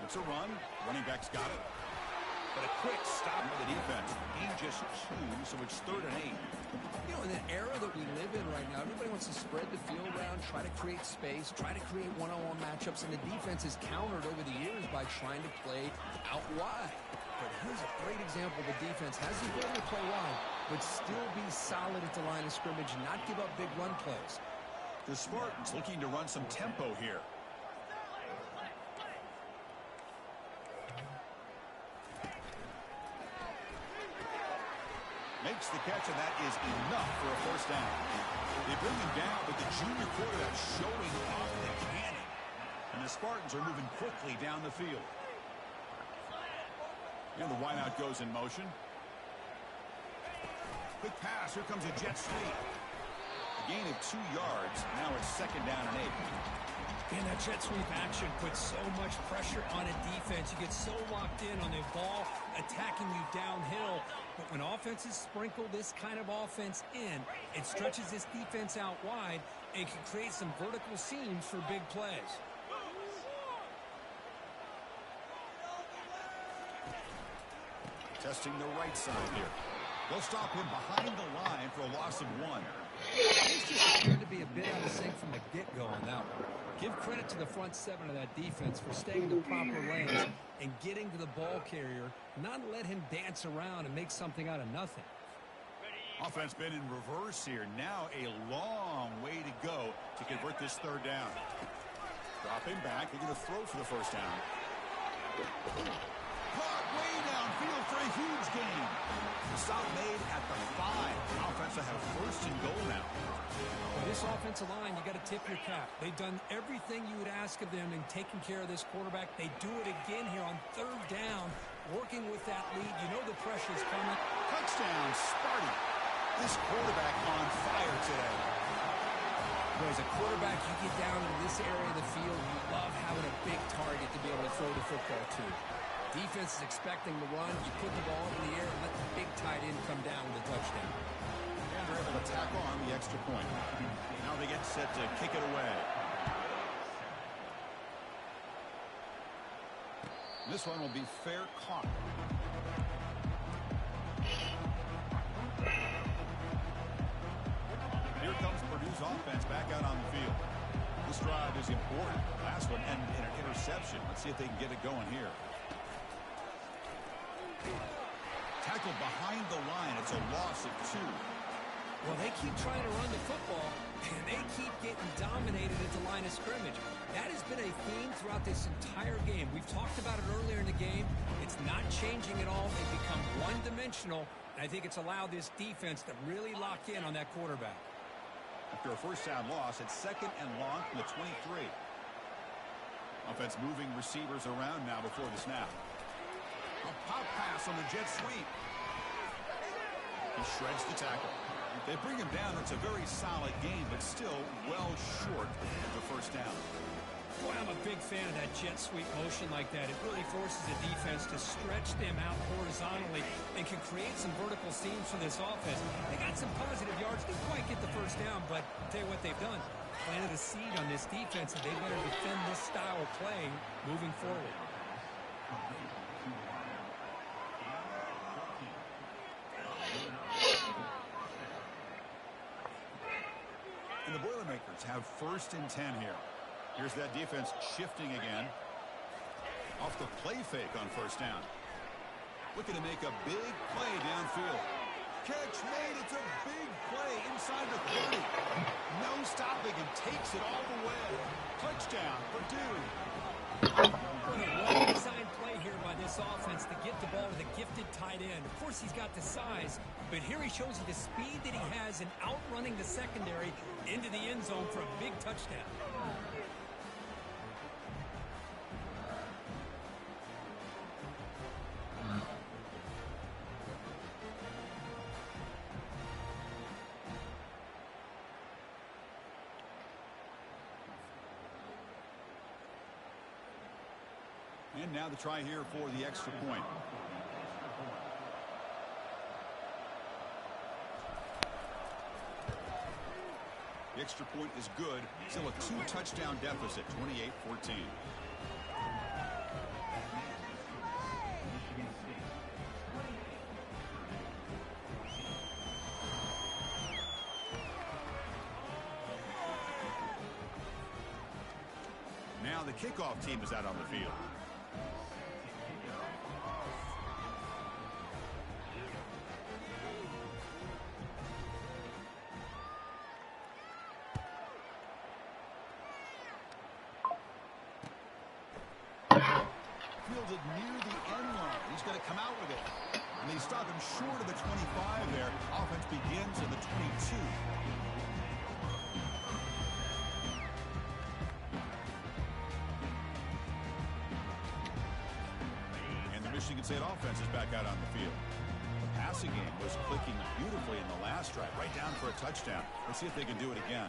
[SPEAKER 5] It's a run. Running back's got it. But a quick stop by the defense. Gain just 2, so it's 3rd and 8.
[SPEAKER 6] You know, in the era that we live in right now, everybody wants to spread the field around, try to create space, try to create one-on-one matchups, and the defense is countered over the years by trying to play out wide. But here's a great example. The defense has the ability to play wide, but still be solid at the line of scrimmage and not give up big run plays.
[SPEAKER 5] The Spartans looking to run some tempo here. Makes the catch, and that is enough for a first down. They bring him down, but the junior quarterback showing off the cannon. And the Spartans are moving quickly down the field. And the wideout goes in motion. Quick pass. Here comes a jet sweep. A gain of 2 yards. Now it's 2nd down and 8.
[SPEAKER 6] And that jet sweep action puts so much pressure on a defense. You get so locked in on the ball attacking you downhill. But when offenses sprinkle this kind of offense in, it stretches this defense out wide and can create some vertical seams for big plays.
[SPEAKER 5] Testing the right side here. They'll stop him behind the line for a loss of 1.
[SPEAKER 6] This just appeared to be a bit out of sync from the get-go on that one. Give credit to the front 7 of that defense for staying in the proper lanes and getting to the ball carrier, not let him dance around and make something out of nothing.
[SPEAKER 5] Offense been in reverse here. Now a long way to go to convert this 3rd down. Dropping back. They're going to throw for the 1st down. Caught way downfield for a huge gain. The stop made at the 5. Offense will have 1st and goal now.
[SPEAKER 6] Well, this offensive line, you got to tip your cap. They've done everything you would ask of them in taking care of this quarterback. They do it again here on 3rd down, working with that lead. You know the pressure's coming.
[SPEAKER 5] Touchdown, Sparty. This quarterback on fire today.
[SPEAKER 6] Well, as a quarterback, you get down into this area of the field, you love having a big target to be able to throw the football to. Defense is expecting the run. You put the ball in the air and let the big tight end come down with a touchdown.
[SPEAKER 5] And they're able to tackle on the extra point. Now they get set to kick it away. This one will be fair caught. Here comes Purdue's offense back out on the field. This drive is important. Last one ended in an interception. Let's see if they can get it going here. Tackled behind the line. It's a loss of 2.
[SPEAKER 6] Well, they keep trying to run the football, and they keep getting dominated at the line of scrimmage. That has been a theme throughout this entire game. We've talked about it earlier in the game. It's not changing at all. They've become one-dimensional, and I think it's allowed this defense to really lock in on that quarterback.
[SPEAKER 5] After a 1st down loss, it's 2nd and long from the 23. Offense moving receivers around now before the snap. A pop pass on the jet sweep. He shreds the tackle. They bring him down. It's a very solid game, but still well short of the 1st down.
[SPEAKER 6] Boy, I'm a big fan of that jet sweep motion like that. It really forces the defense to stretch them out horizontally and can create some vertical seams for this offense. They got some positive yards. Didn't quite get the 1st down, but I'll tell you what they've done. Planted a seed on this defense, and they better defend this style of play moving forward.
[SPEAKER 5] And the Boilermakers have 1st and 10 here. Here's that defense shifting again. Off the play fake on 1st down. Looking to make a big play downfield. Catch made. It's a big play inside the 30. No stopping and takes it all the way. Touchdown, Purdue.
[SPEAKER 6] What a well-designed play here by this offense to get the ball to the gifted tight end. Of course, he's got the size, but here he shows you the speed that he has in outrunning the secondary into the end zone for a big touchdown.
[SPEAKER 5] And now the try here for the extra point. The extra point is good. Still a 2-touchdown deficit, 28-14. Now the kickoff team is out on the field. Fielded near the end line. He's going to come out with it. And they stop him short of the 25 there. Offense begins at the 22. And the Michigan State offense is back out on the field. The passing game was clicking beautifully in the last drive, right down for a touchdown. Let's see if they can do it again.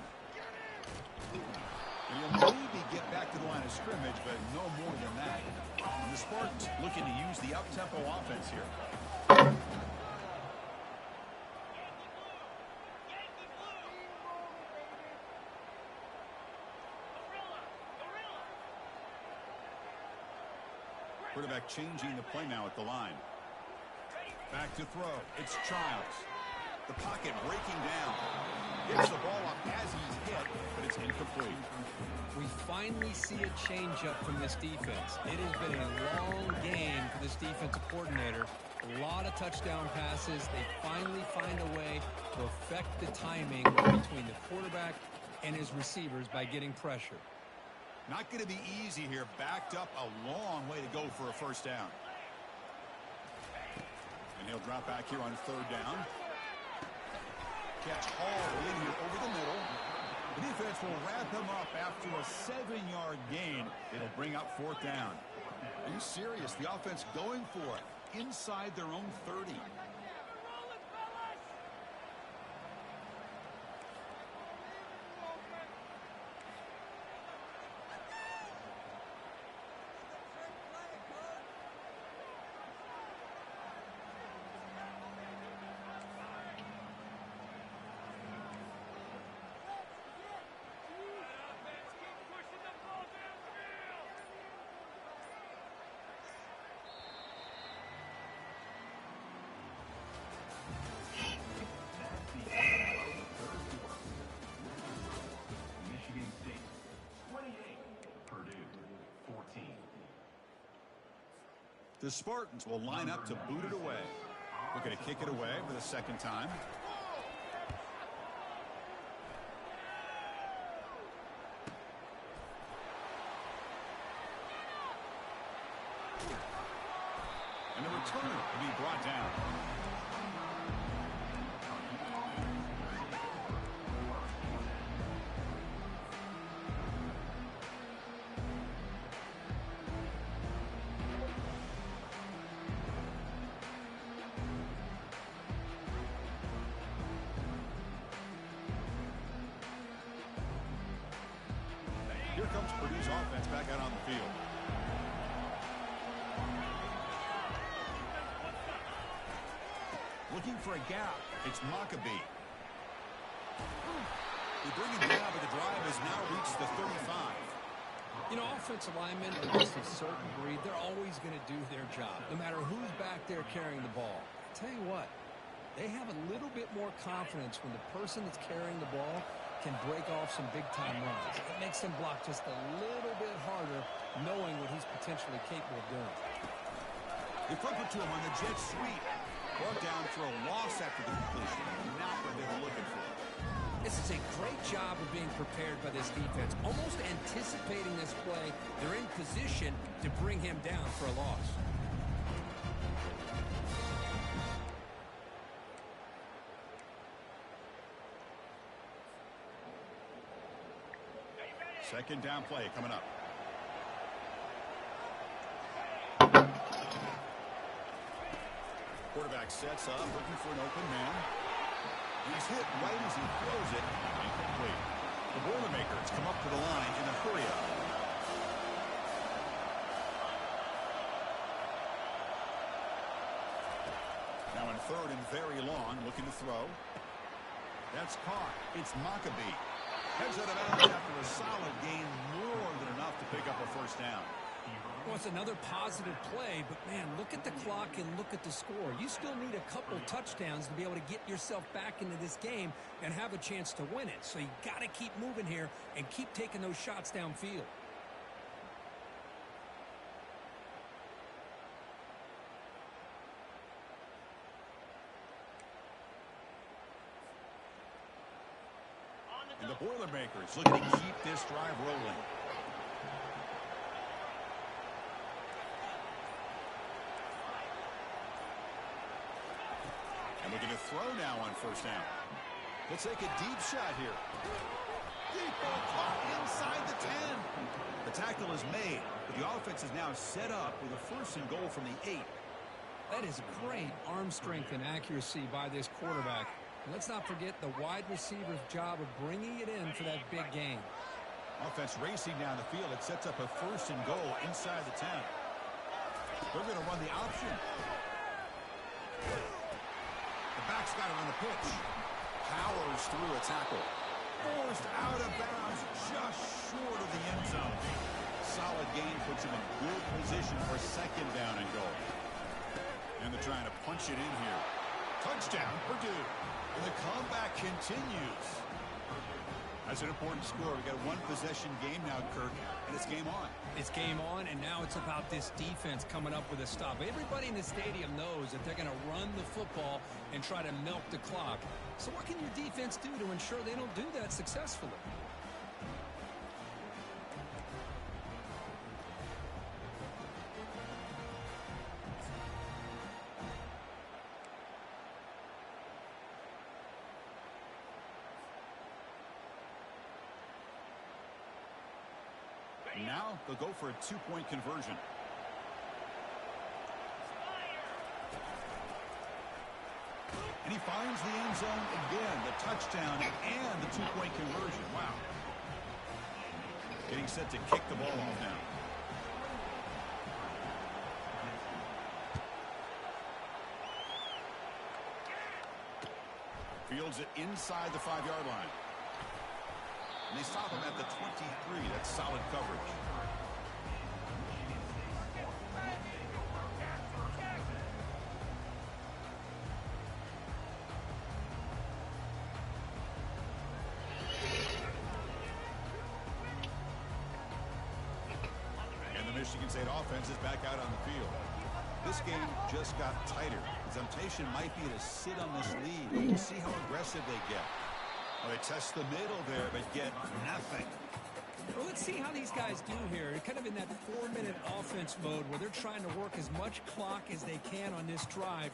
[SPEAKER 5] And you'll maybe get back to the line of scrimmage, but no more than that. And the Spartans looking to use the up-tempo offense here. Quarterback changing the play now at the line. Back to throw. It's Childs. The pocket breaking down. Gets the ball up as he's hit, but it's incomplete.
[SPEAKER 6] We finally see a changeup from this defense. It has been a long game for this defensive coordinator. A lot of touchdown passes. They finally find a way to affect the timing between the quarterback and his receivers by getting pressure.
[SPEAKER 5] Not going to be easy here. Backed up a long way to go for a first down. And he'll drop back here on third down. Catch hauled in here over the middle. The defense will wrap him up after a 7-yard gain. It'll bring up fourth down. Are you serious? The offense going for it inside their own 30. The Spartans will line up to boot it away. They're going to kick it away for the second time. And the return will be brought down. Here comes Purdue's offense back out on the field. Looking for a gap. It's Maccabee. They bring him down, but the drive has now reached the 35.
[SPEAKER 6] You know, offensive linemen are just a certain breed. They're always going to do their job, no matter who's back there carrying the ball. I'll tell you what, they have a little bit more confidence when the person that's carrying the ball can break off some big-time runs. It makes them block just a little bit harder, knowing what he's potentially capable of doing.
[SPEAKER 5] They flip it to him on the jet sweep. Brought down for a loss after the completion. Not what they were looking for.
[SPEAKER 6] This is a great job of being prepared by this defense, almost anticipating this play. They're in position to bring him down for a loss.
[SPEAKER 5] Second down play coming up. Quarterback sets up, looking for an open man. He's hit right as he throws it. Incomplete. The Boilermakers come up to the line in a hurry-up. Now in third and very long, looking to throw. That's caught. It's Maccabee. Heads out of bounds after a solid gain, more than enough to pick up a first down.
[SPEAKER 6] Well, it's another positive play, but, man, look at the clock and look at the score. You still need a couple touchdowns to be able to get yourself back into this game and have a chance to win it. So you got to keep moving here and keep taking those shots downfield.
[SPEAKER 5] And the Boilermakers looking to keep this drive rolling. And looking to throw now on first down. Let's take a deep shot here. Deep ball caught inside the 10. The tackle is made, but the offense is now set up with a first and goal from the 8.
[SPEAKER 6] That is great arm strength and accuracy by this quarterback. And let's not forget the wide receiver's job of bringing it in for that big game.
[SPEAKER 5] Offense racing down the field. It sets up a first and goal inside the 10. They're going to run the option. The back's got it on the pitch. Powers through a tackle. Forced out of bounds just short of the end zone. Solid gain puts him in good position for second down and goal. And they're trying to punch it in here. Touchdown, Purdue. And the comeback continues. That's an important score. We've got a one-possession game now, Kirk, and it's game on.
[SPEAKER 6] It's game on, and now it's about this defense coming up with a stop. Everybody in the stadium knows that they're going to run the football and try to milk the clock. So what can your defense do to ensure they don't do that successfully?
[SPEAKER 5] Now they'll go for a two-point conversion. And he finds the end zone again, the touchdown and the two-point conversion. Wow. Getting set to kick the ball off now. Fields it inside the 5-yard line. And they stop him at the 23. That's solid coverage. And the Michigan State offense is back out on the field. This game just got tighter. The temptation might be to sit on this lead. We'll see how aggressive they get. Well, they test the middle there, but get nothing.
[SPEAKER 6] Well, let's see how these guys do here. They're kind of in that 4-minute offense mode where they're trying to work as much clock as they can on this drive,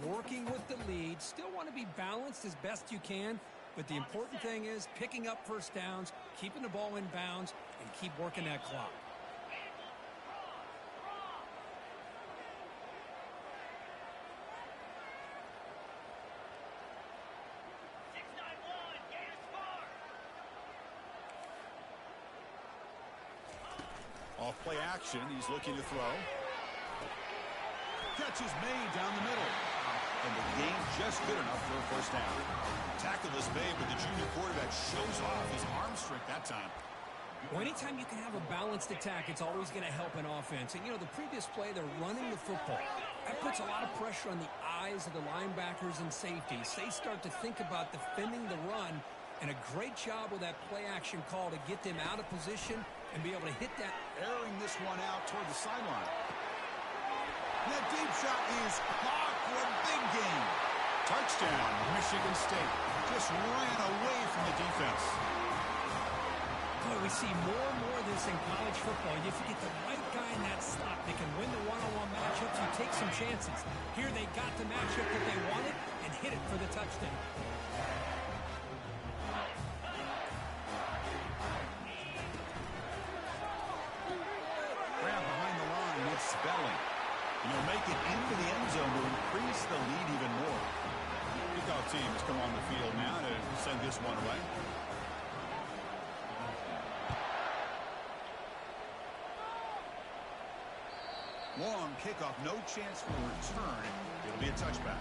[SPEAKER 6] working with the lead. Still want to be balanced as best you can, but the important thing is picking up first downs, keeping the ball in bounds, and keep working that clock.
[SPEAKER 5] Off play action, he's looking to throw. Catch is made down the middle. And the gain just good enough for a first down. Tackle is made, but the junior quarterback shows off his arm strength that time.
[SPEAKER 6] Well, anytime you can have a balanced attack, it's always going to help an offense. And, you know, the previous play, they're running the football. That puts a lot of pressure on the eyes of the linebackers and safeties. They start to think about defending the run, and a great job with that play action call to get them out of position and be able to hit that.
[SPEAKER 5] Airing this one out toward the sideline. And that deep shot is caught for a big gain. Touchdown, Michigan State. Just ran away from the defense.
[SPEAKER 6] Boy, we see more and more of this in college football. If you get the right guy in that slot, they can win the one-on-one matchups. You take some chances. Here they got the matchup that they wanted and hit it for the touchdown.
[SPEAKER 5] Spelling. And he'll make it into the end zone to increase the lead even more. Kickoff team has come on the field now to send this one away. Long kickoff, no chance for a return. It'll be a touchback.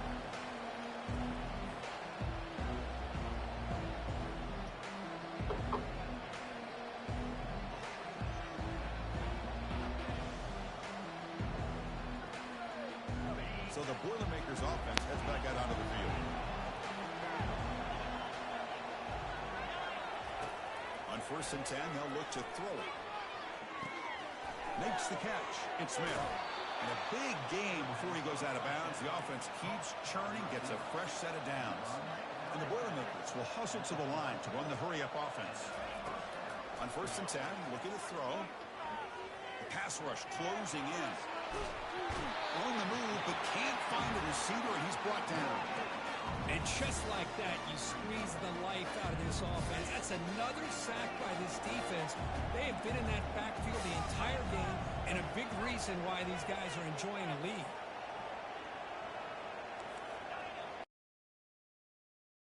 [SPEAKER 5] So the Boilermakers offense heads back out onto the field. On 1st and 10, they'll look to throw it. Makes the catch. It's Smith. And a big game before he goes out of bounds. The offense keeps churning, gets a fresh set of downs. And the Boilermakers will hustle to the line to run the hurry-up offense. On 1st and 10, looking to throw. The pass rush closing in. On the move, but can't find a receiver, and he's brought down.
[SPEAKER 6] And just like that, you squeeze the life out of this offense. That's another sack by this defense. They have been in that backfield the entire game, and a big reason why these guys are enjoying a lead.